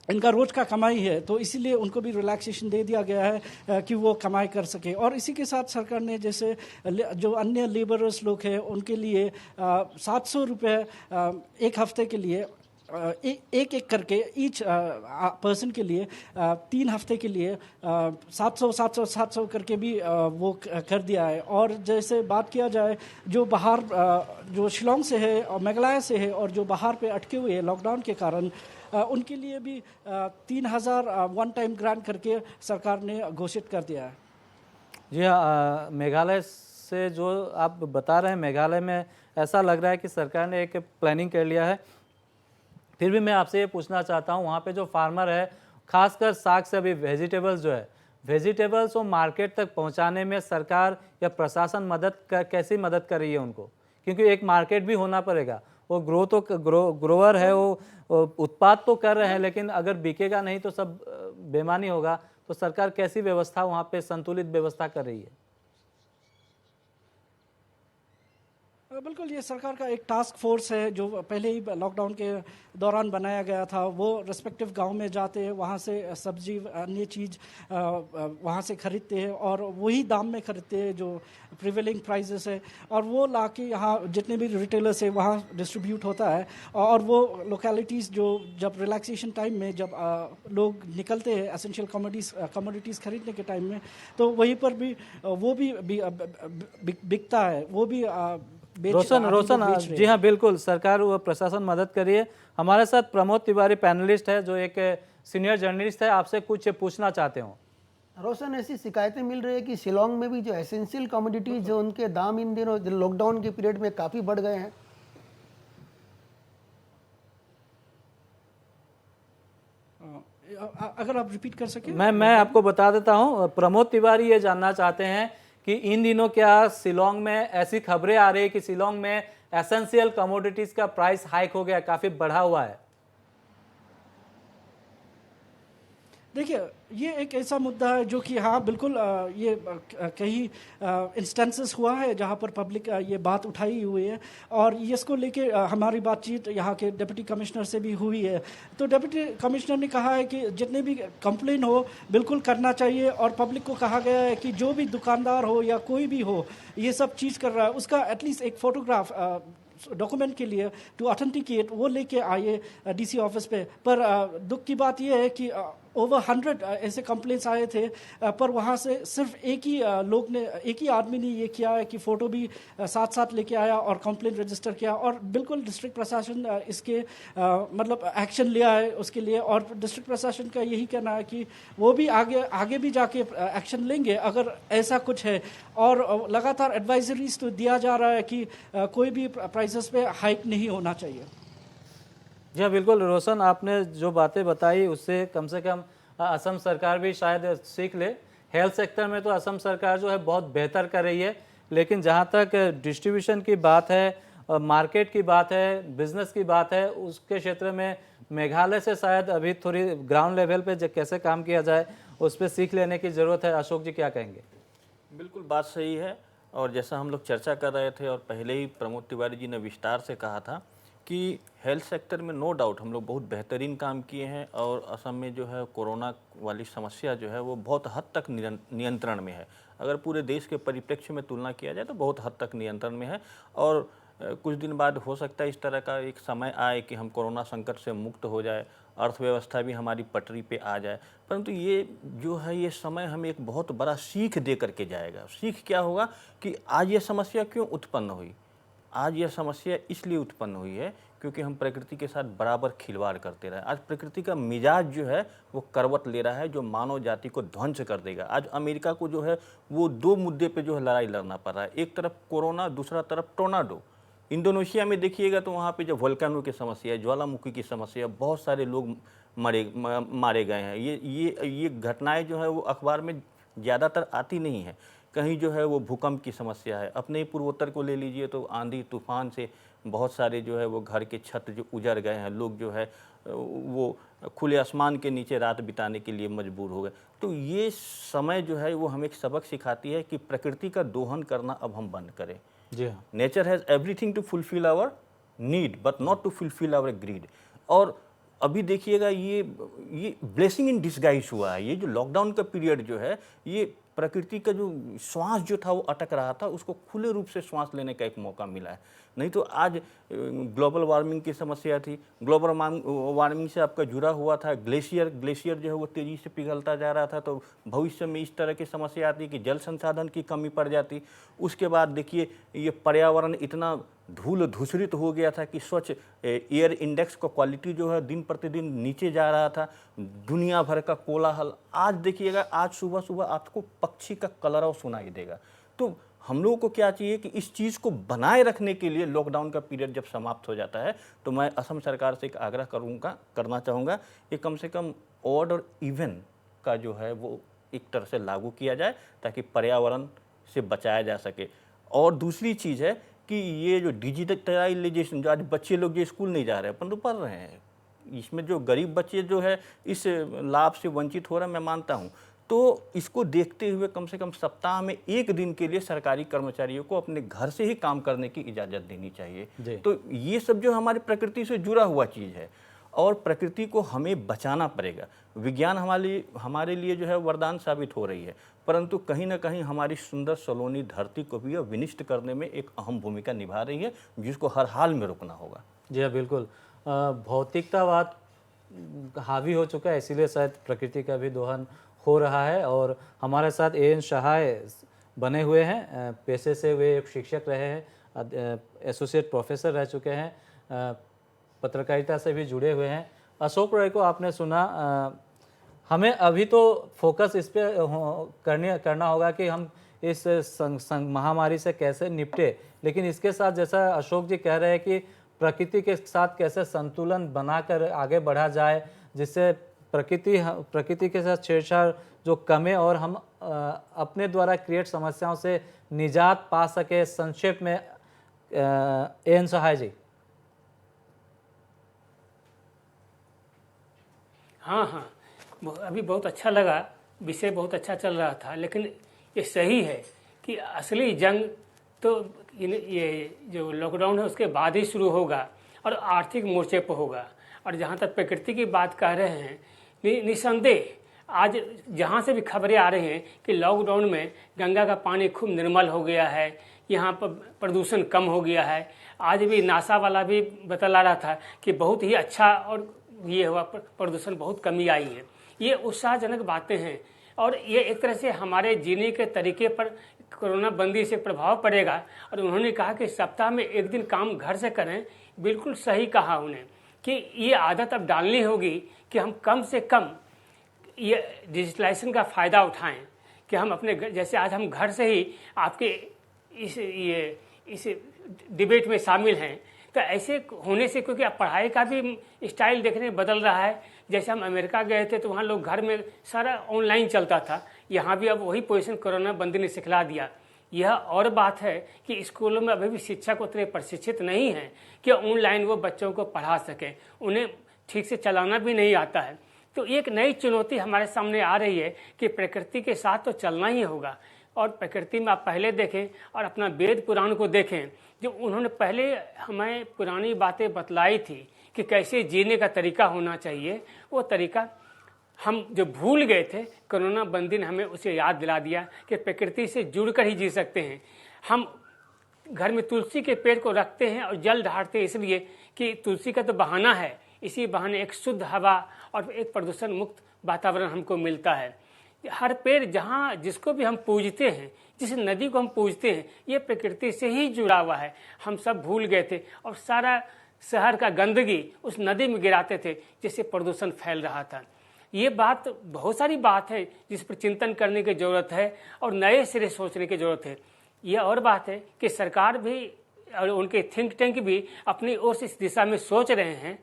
इनका रोज का कमाई है, तो इसीलिए उनको भी रिलैक्सेशन दे दिया गया है कि वो कमाई कर सके। और इसी के साथ सरकार ने जैसे जो अन्य लेबरर्स लोग हैं उनके लिए 700 रुपये एक हफ्ते के लिए एक एक करके ईच पर्सन के लिए 3 हफ्ते के लिए 700 करके भी वो कर दिया है। और जैसे बात किया जाए जो बाहर जो शिलोंग से है और मेघालय से है और जो बाहर पे अटके हुए हैं लॉकडाउन के कारण, उनके लिए भी 3,000 वन टाइम ग्रांट करके सरकार ने घोषित कर दिया है। जी हाँ, मेघालय से जो आप बता रहे हैं, मेघालय में ऐसा लग रहा है कि सरकार ने एक प्लानिंग कर लिया है। फिर भी मैं आपसे ये पूछना चाहता हूँ, वहाँ पे जो फार्मर है, खासकर साग सब्जी वेजिटेबल्स जो है, वेजिटेबल्स को मार्केट तक पहुँचाने में सरकार या प्रशासन कैसी मदद कर रही है उनको? क्योंकि एक मार्केट भी होना पड़ेगा। वो ग्रोवर है, वो उत्पाद तो कर रहे हैं, लेकिन अगर बिकेगा नहीं तो सब बेमानी होगा। तो सरकार कैसी व्यवस्था वहाँ पे संतुलित व्यवस्था कर रही है? बिल्कुल, ये सरकार का एक टास्क फोर्स है जो पहले ही लॉकडाउन के दौरान बनाया गया था। वो रिस्पेक्टिव गांव में जाते हैं, वहाँ से सब्जी अन्य चीज़ वहाँ से खरीदते हैं और वही दाम में खरीदते हैं जो प्रिवेलिंग प्राइसेस है, और वो लाके यहाँ जितने भी रिटेलर्स है वहाँ डिस्ट्रीब्यूट होता है। और वो लोकेलिटीज़ जो जब रिलैक्सेशन टाइम में जब लोग निकलते हैं एसेंशियल कमोडिटीज़ खरीदने के टाइम में, तो वहीं पर भी वो भी बिकता है, वो भी रोशन, जी हाँ बिल्कुल, सरकार व प्रशासन मदद करिए। हमारे साथ प्रमोद तिवारी पैनलिस्ट है जो एक सीनियर जर्नलिस्ट है, आपसे कुछ पूछना चाहते हो। रोशन, ऐसी शिकायतें मिल रही है कि शिलोंग में भी जो एसेंशियल कमोडिटीज जो उनके दाम इन दिनों लॉकडाउन के पीरियड में काफ़ी बढ़ गए हैं। अगर आप रिपीट कर सकें। मैं आपको बता देता हूँ, प्रमोद तिवारी ये जानना चाहते हैं कि इन दिनों क्या शिलोंग में ऐसी खबरें आ रही है कि शिलोंग में एसेंशियल कमोडिटीज का प्राइस हाइक हो गया, काफी बढ़ा हुआ है? देखिए, ये एक ऐसा मुद्दा है जो कि हाँ बिल्कुल ये कई इंस्टेंसेस हुआ है जहाँ पर पब्लिक ये बात उठाई हुई है, और इसको लेके हमारी बातचीत यहाँ के डिप्टी कमिश्नर से भी हुई है। तो डिप्टी कमिश्नर ने कहा है कि जितने भी कंप्लेन हो बिल्कुल करना चाहिए, और पब्लिक को कहा गया है कि जो भी दुकानदार हो या कोई भी हो ये सब चीज़ कर रहा है उसका एटलीस्ट एक फ़ोटोग्राफ डॉक्यूमेंट के लिए टू ऑथेंटिकेट वो लेके आइए डीसी ऑफिस पे। पर दुख की बात ये है कि ओवर 100 ऐसे कंप्लेंट्स आए थे, पर वहाँ से सिर्फ एक ही आदमी ने ये किया है कि फ़ोटो भी साथ साथ लेके आया और कंप्लेंट रजिस्टर किया, और बिल्कुल डिस्ट्रिक्ट प्रशासन इसके मतलब एक्शन लिया है उसके लिए। और डिस्ट्रिक्ट प्रशासन का यही कहना है कि वो भी आगे भी जाके एक्शन लेंगे अगर ऐसा कुछ है। और लगातार एडवाइजरीज तो दिया जा रहा है कि कोई भी प्राइसेस पे हाइक नहीं होना चाहिए। जी हाँ बिल्कुल रोशन, आपने जो बातें बताई उससे कम से कम असम सरकार भी शायद सीख ले। हेल्थ सेक्टर में तो असम सरकार जो है बहुत बेहतर कर रही है, लेकिन जहाँ तक डिस्ट्रीब्यूशन की बात है, मार्केट की बात है, बिजनेस की बात है, उसके क्षेत्र में मेघालय से शायद अभी थोड़ी ग्राउंड लेवल पे कैसे काम किया जाए उस पर सीख लेने की ज़रूरत है। अशोक जी क्या कहेंगे? बिल्कुल बात सही है, और जैसा हम लोग चर्चा कर रहे थे और पहले ही प्रमोद तिवारी जी ने विस्तार से कहा था कि हेल्थ सेक्टर में नो डाउट हम लोग बहुत बेहतरीन काम किए हैं, और असम में जो है कोरोना वाली समस्या जो है वो बहुत हद तक नियंत्रण में है। अगर पूरे देश के परिप्रेक्ष्य में तुलना किया जाए तो बहुत हद तक नियंत्रण में है, और कुछ दिन बाद हो सकता है इस तरह का एक समय आए कि हम कोरोना संकट से मुक्त हो जाए, अर्थव्यवस्था भी हमारी पटरी पे आ जाए। परंतु ये जो है ये समय हमें एक बहुत बड़ा सीख दे करके जाएगा। सीख क्या होगा कि आज ये समस्या क्यों उत्पन्न हुई? आज यह समस्या इसलिए उत्पन्न हुई है क्योंकि हम प्रकृति के साथ बराबर खिलवाड़ करते रहे। आज प्रकृति का मिजाज जो है वो करवट ले रहा है जो मानव जाति को ध्वंस कर देगा। आज अमेरिका को जो है वो 2 मुद्दे पे जो है लड़ाई लड़ना पड़ रहा है, एक तरफ कोरोना, दूसरा तरफ टोर्नाडो। इंडोनेशिया में देखिएगा तो वहाँ पे जो वोल्केनो की समस्या है, ज्वालामुखी की समस्या, बहुत सारे लोग मारे गए हैं। ये घटनाएं जो है वो अखबार में ज़्यादातर आती नहीं है। कहीं जो है वो भूकंप की समस्या है। अपने ही पूर्वोत्तर को ले लीजिए तो आंधी तूफान से बहुत सारे जो है वो घर के छत जो उजड़ गए हैं, लोग जो है वो खुले आसमान के नीचे रात बिताने के लिए मजबूर हो गए। तो ये समय जो है वो हमें एक सबक सिखाती है कि प्रकृति का दोहन करना अब हम बंद करें। जी हाँ, nature has everything to fulfil our need but not to fulfil our greed. और अभी देखिएगा ये ब्लेसिंग इन डिस्गाइज हुआ है। ये जो लॉकडाउन का पीरियड जो है, ये प्रकृति का जो श्वास जो था वो अटक रहा था, उसको खुले रूप से श्वास लेने का एक मौका मिला है। नहीं तो आज ग्लोबल वार्मिंग की समस्या थी, ग्लोबल वार्मिंग से आपका जुड़ा हुआ था ग्लेशियर जो है वो तेज़ी से पिघलता जा रहा था, तो भविष्य में इस तरह की समस्या आती कि जल संसाधन की कमी पड़ जाती। उसके बाद देखिए ये पर्यावरण इतना धूल धूसरित हो गया था कि स्वच्छ एयर इंडेक्स का क्वालिटी जो है दिन प्रतिदिन नीचे जा रहा था, दुनिया भर का कोलाहल। आज देखिएगा, आज सुबह सुबह आपको पक्षी का कलरव सुनाई देगा। तो हम लोगों को क्या चाहिए कि इस चीज़ को बनाए रखने के लिए लॉकडाउन का पीरियड जब समाप्त हो जाता है, तो मैं असम सरकार से एक आग्रह करना चाहूँगा कि कम से कम ऑड और इवन का जो है वो एक तरह से लागू किया जाए, ताकि पर्यावरण से बचाया जा सके। और दूसरी चीज़ है कि ये जो डिजिटलाइजेशन, जो आज बच्चे लोग जो स्कूल नहीं जा रहे हैं परंतु पढ़ रहे हैं, इसमें जो गरीब बच्चे जो है इस लाभ से वंचित हो रहे हैं, मैं मानता हूँ। तो इसको देखते हुए कम से कम सप्ताह में एक दिन के लिए सरकारी कर्मचारियों को अपने घर से ही काम करने की इजाज़त देनी चाहिए। तो ये सब जो हमारी प्रकृति से जुड़ा हुआ चीज़ है और प्रकृति को हमें बचाना पड़ेगा। विज्ञान हमारे लिए जो है वरदान साबित हो रही है, परंतु कहीं ना कहीं हमारी सुंदर सलोनी धरती को भी विनिष्ट करने में एक अहम भूमिका निभा रही है, जिसको हर हाल में रोकना होगा। जी हाँ, बिल्कुल। भौतिकतावाद हावी हो चुका है, इसीलिए शायद प्रकृति का भी दोहन हो रहा है। और हमारे साथ एएन सहाय बने हुए हैं, पेशे से वे एक शिक्षक रहे हैं, एसोसिएट प्रोफेसर रह चुके हैं, पत्रकारिता से भी जुड़े हुए हैं। अशोक रॉय को आपने सुना, हमें अभी तो फोकस इस पे करना होगा कि हम इस महामारी से कैसे निपटे, लेकिन इसके साथ जैसा अशोक जी कह रहे हैं कि प्रकृति के साथ कैसे संतुलन बनाकर आगे बढ़ा जाए, जिससे प्रकृति के साथ छेड़छाड़ जो कमे और हम अपने द्वारा क्रिएट समस्याओं से निजात पा सके। संक्षेप में एएन सहाय जी। हाँ, अभी बहुत अच्छा लगा, विषय बहुत अच्छा चल रहा था, लेकिन ये सही है कि असली जंग तो ये जो लॉकडाउन है उसके बाद ही शुरू होगा और आर्थिक मोर्चे पर होगा। और जहाँ तक प्रकृति की बात कह रहे हैं, निसंदेह आज जहाँ से भी खबरें आ रही हैं कि लॉकडाउन में गंगा का पानी खूब निर्मल हो गया है, यहाँ पर प्रदूषण कम हो गया है। आज भी नासा वाला भी बतला रहा था कि बहुत ही अच्छा और ये हुआ, प्रदूषण बहुत कमी आई है। ये उत्साहजनक बातें हैं और ये एक तरह से हमारे जीने के तरीके पर कोरोना बंदी से प्रभाव पड़ेगा। और उन्होंने कहा कि सप्ताह में एक दिन काम घर से करें, बिल्कुल सही कहा उन्हें कि ये आदत अब डालनी होगी कि हम कम से कम ये डिजिटलाइजेशन का फ़ायदा उठाएं, कि हम अपने जैसे आज हम घर से ही आपके इस डिबेट में शामिल हैं, तो ऐसे होने से, क्योंकि अब पढ़ाई का भी स्टाइल देखने बदल रहा है। जैसे हम अमेरिका गए थे तो वहाँ लोग घर में सारा ऑनलाइन चलता था, यहाँ भी अब वही पोजीशन कोरोना बंदी ने सिखला दिया। यह और बात है कि स्कूलों में अभी भी शिक्षक उतने प्रशिक्षित नहीं हैं कि ऑनलाइन वो बच्चों को पढ़ा सकें, उन्हें ठीक से चलाना भी नहीं आता है। तो एक नई चुनौती हमारे सामने आ रही है कि प्रकृति के साथ तो चलना ही होगा। और प्रकृति में आप पहले देखें और अपना वेद पुराण को देखें, जो उन्होंने पहले हमें पुरानी बातें बतलाई थी कि कैसे जीने का तरीका होना चाहिए, वो तरीका हम जो भूल गए थे, कोरोना बंदी ने हमें उसे याद दिला दिया कि प्रकृति से जुड़कर ही जी सकते हैं। हम घर में तुलसी के पेड़ को रखते हैं और जल ढारते हैं इसलिए कि तुलसी का तो बहाना है, इसी बहाने एक शुद्ध हवा और एक प्रदूषण मुक्त वातावरण हमको मिलता है। हर पेड़ जहाँ जिसको भी हम पूजते हैं, जिस नदी को हम पूजते हैं, ये प्रकृति से ही जुड़ा हुआ है। हम सब भूल गए थे और सारा शहर का गंदगी उस नदी में गिराते थे, जिससे प्रदूषण फैल रहा था। ये बात, बहुत सारी बात है जिस पर चिंतन करने की ज़रूरत है और नए सिरे सोचने की ज़रूरत है। यह और बात है कि सरकार भी और उनके थिंक टैंक भी अपनी ओर से इस दिशा में सोच रहे हैं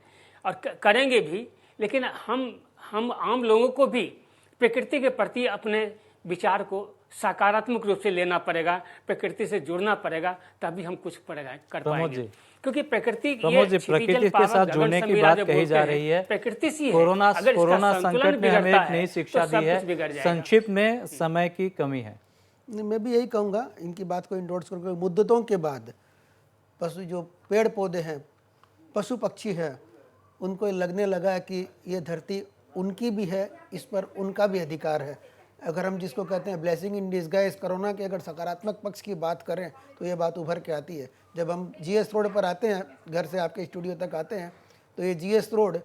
और करेंगे भी, लेकिन हम आम लोगों को भी प्रकृति के प्रति अपने विचार को सकारात्मक रूप से लेना पड़ेगा, प्रकृति से जुड़ना पड़ेगा, तभी हम कुछ कर पाएंगे। क्योंकि प्रकृति के साथ जुड़ने की बात कही जा रही है। प्रकृति से कोरोना संकट ने हमें एक नई शिक्षा दी है। संक्षिप्त में समय की कमी है। मैं भी यही कहूँगा, इनकी बात को इंडोर्स करके, मुद्दतों के बाद पशु जो पेड़ पौधे हैं, पशु पक्षी है, उनको लगने लगा है कि ये धरती उनकी भी है, इस पर उनका भी अधिकार है। अगर हम जिसको कहते हैं ब्लेसिंग इन डिस्गाइज, कोरोना के अगर सकारात्मक पक्ष की बात करें तो ये बात उभर के आती है। जब हम GS रोड पर आते हैं, घर से आपके स्टूडियो तक आते हैं, तो ये GS रोड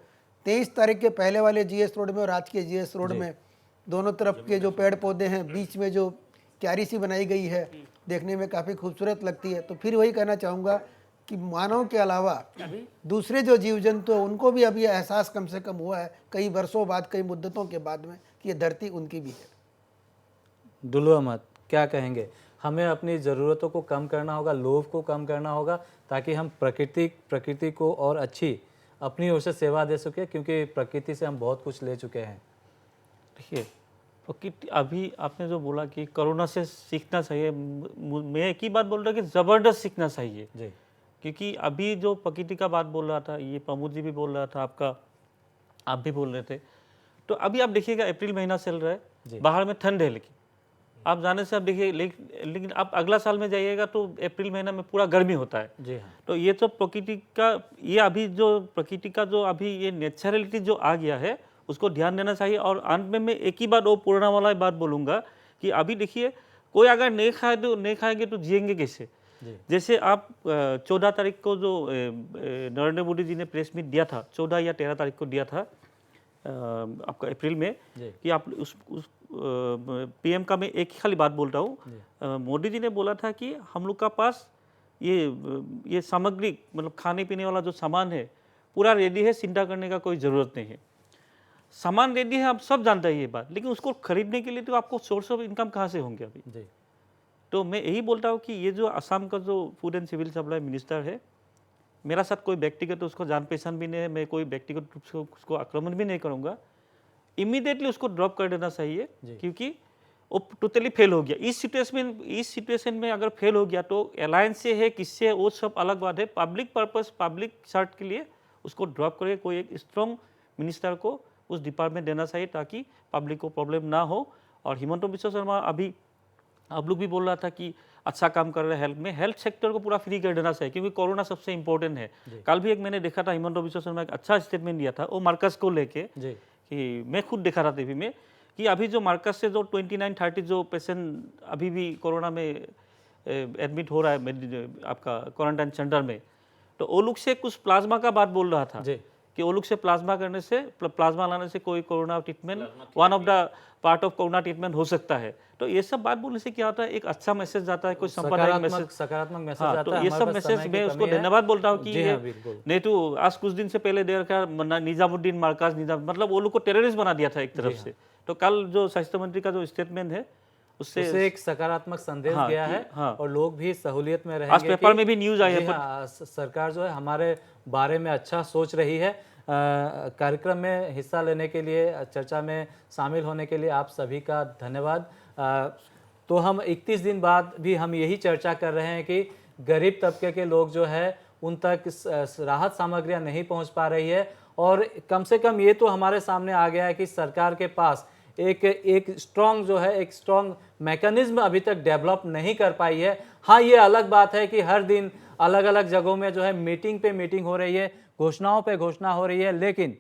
23 तारीख के पहले वाले GS रोड में और आज के GS रोड में दोनों तरफ के जो पेड़ पौधे हैं, बीच में जो क्यारी सी बनाई गई है, देखने में काफ़ी खूबसूरत लगती है। तो फिर वही कहना चाहूँगा कि मानव के अलावा दूसरे जो जीव जंतु हैं उनको भी अब ये एहसास कम से कम हुआ है कई वर्षों बाद, कई मुद्दतों के बाद में, कि ये धरती उनकी भी है। दुलू अहमद, क्या कहेंगे? हमें अपनी ज़रूरतों को कम करना होगा, लोभ को कम करना होगा, ताकि हम प्रकृति को और अच्छी अपनी ओर से सेवा दे सके, क्योंकि प्रकृति से हम बहुत कुछ ले चुके हैं। देखिए, प्रकृति, अभी आपने जो बोला कि कोरोना से सीखना चाहिए, मैं एक ही बात बोल रहा कि ज़बरदस्त सीखना चाहिए जी। क्योंकि अभी जो प्रकृति का बात बोल रहा था, ये प्रमोद जी भी बोल रहा था, आप भी बोल रहे थे, तो अभी आप देखिएगा अप्रैल महीना चल रहा है, बाहर में ठंड है, लेकिन आप जाने से आप देखिए, लेकिन आप अगला साल में जाइएगा तो अप्रैल महीना में पूरा गर्मी होता है। जी हाँ। तो ये तो प्रकृति का, ये अभी जो प्रकृति का जो अभी ये नेचुरलिटी जो आ गया है, उसको ध्यान देना चाहिए। और अंत में मैं एक ही बात, वो पुराना वाला बात बोलूँगा कि अभी देखिए, कोई अगर नहीं खाएंगे तो जिएंगे कैसे? जैसे आप 14 तारीख को जो नरेंद्र मोदी जी ने प्रेस मीट दिया था, 14 या 13 तारीख को दिया था आपका अप्रैल में, कि आप उस PM का मैं एक ही खाली बात बोल रहा हूँ। मोदी जी ने बोला था कि हम लोग का पास ये सामग्री, मतलब खाने पीने वाला जो सामान है पूरा रेडी है, चिंता करने का कोई ज़रूरत नहीं है। सामान रेडी है, आप सब जानते हैं ये बात, लेकिन उसको खरीदने के लिए तो आपको सोर्स ऑफ इनकम कहाँ से होंगे अभी? जी। तो मैं यही बोलता हूँ कि ये जो असम का जो food and civil supply minister है, मेरा साथ कोई व्यक्तिगत उसको जान पहचान भी नहीं है, मैं कोई व्यक्तिगत रूप से उसको आक्रमण भी नहीं करूँगा। इमीडिएटली उसको ड्रॉप कर देना चाहिए, क्योंकि वो टोटली फेल हो गया। इस सिचुएशन में अगर फेल हो गया तो अलायंस से है, किससे है, वो सब अलग बात है। पब्लिक पर्पस, पब्लिक सर्ट के लिए उसको ड्रॉप करके कोई एक स्ट्रॉन्ग मिनिस्टर को उस डिपार्टमेंट देना चाहिए, ताकि पब्लिक को प्रॉब्लम ना हो। और हिमंता बिस्वा शर्मा, अभी आप लोग भी बोल रहा था कि अच्छा काम कर रहे हैं हेल्थ में, हेल्थ सेक्टर को पूरा फ्री कर देना चाहिए, क्योंकि कोरोना सबसे इंपॉर्टेंट है। कल भी एक मैंने देखा था, हिमंता बिस्वा शर्मा एक अच्छा स्टेटमेंट दिया था, वो मार्कस को लेके, कि मैं खुद देखा था टीवी में, कि अभी जो मार्कस से जो 29-30 जो पेशेंट अभी भी कोरोना में एडमिट हो रहा है आपका क्वारंटाइन सेंटर में, तो वो लोग से कुछ प्लाज्मा का बात बोल रहा था कि वो लोग से प्लाज्मा लाने से कोई corona treatment, one of the part of corona treatment हो सकता है। तो ये सब बात बोलने से क्या होता है, एक अच्छा मैसेज जाता है, कोई सकारात्मक मैसेज जाता तो है। ये सब मैसेज मैं उसको धन्यवाद बोलता हूँ कि हाँ, नहीं तो आज कुछ दिन से पहले देखा निजामुद्दीन मार्कस, मतलब वो लोग को टेररिस्ट बना दिया था एक तरफ से। तो कल जो स्वास्थ्य मंत्री का जो स्टेटमेंट है, उससे एक सकारात्मक संदेश गया है। और लोग भी सहूलियत में रहेंगे। आज पेपर में भी न्यूज आई है, सरकार जो है हमारे बारे में अच्छा सोच रही है। कार्यक्रम में हिस्सा लेने के लिए, चर्चा में शामिल होने के लिए आप सभी का धन्यवाद। तो हम 31 दिन बाद भी हम यही चर्चा कर रहे हैं कि गरीब तबके के लोग जो है उन तक राहत सामग्रियां नहीं पहुंच पा रही है। और कम से कम ये तो हमारे सामने आ गया है कि सरकार के पास एक स्ट्रॉन्ग मैकेनिज्म अभी तक डेवलप नहीं कर पाई है। हाँ, ये अलग बात है कि हर दिन अलग अलग जगहों में जो है मीटिंग पे मीटिंग हो रही है, घोषणाओं पे घोषणा हो रही है, लेकिन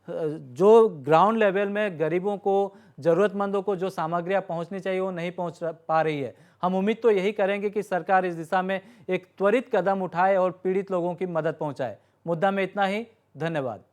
जो ग्राउंड लेवल में गरीबों को, ज़रूरतमंदों को जो सामग्रियां पहुंचनी चाहिए वो नहीं पहुंच पा रही है। हम उम्मीद तो यही करेंगे कि सरकार इस दिशा में एक त्वरित कदम उठाए और पीड़ित लोगों की मदद पहुंचाए। मुद्दा में इतना ही, धन्यवाद।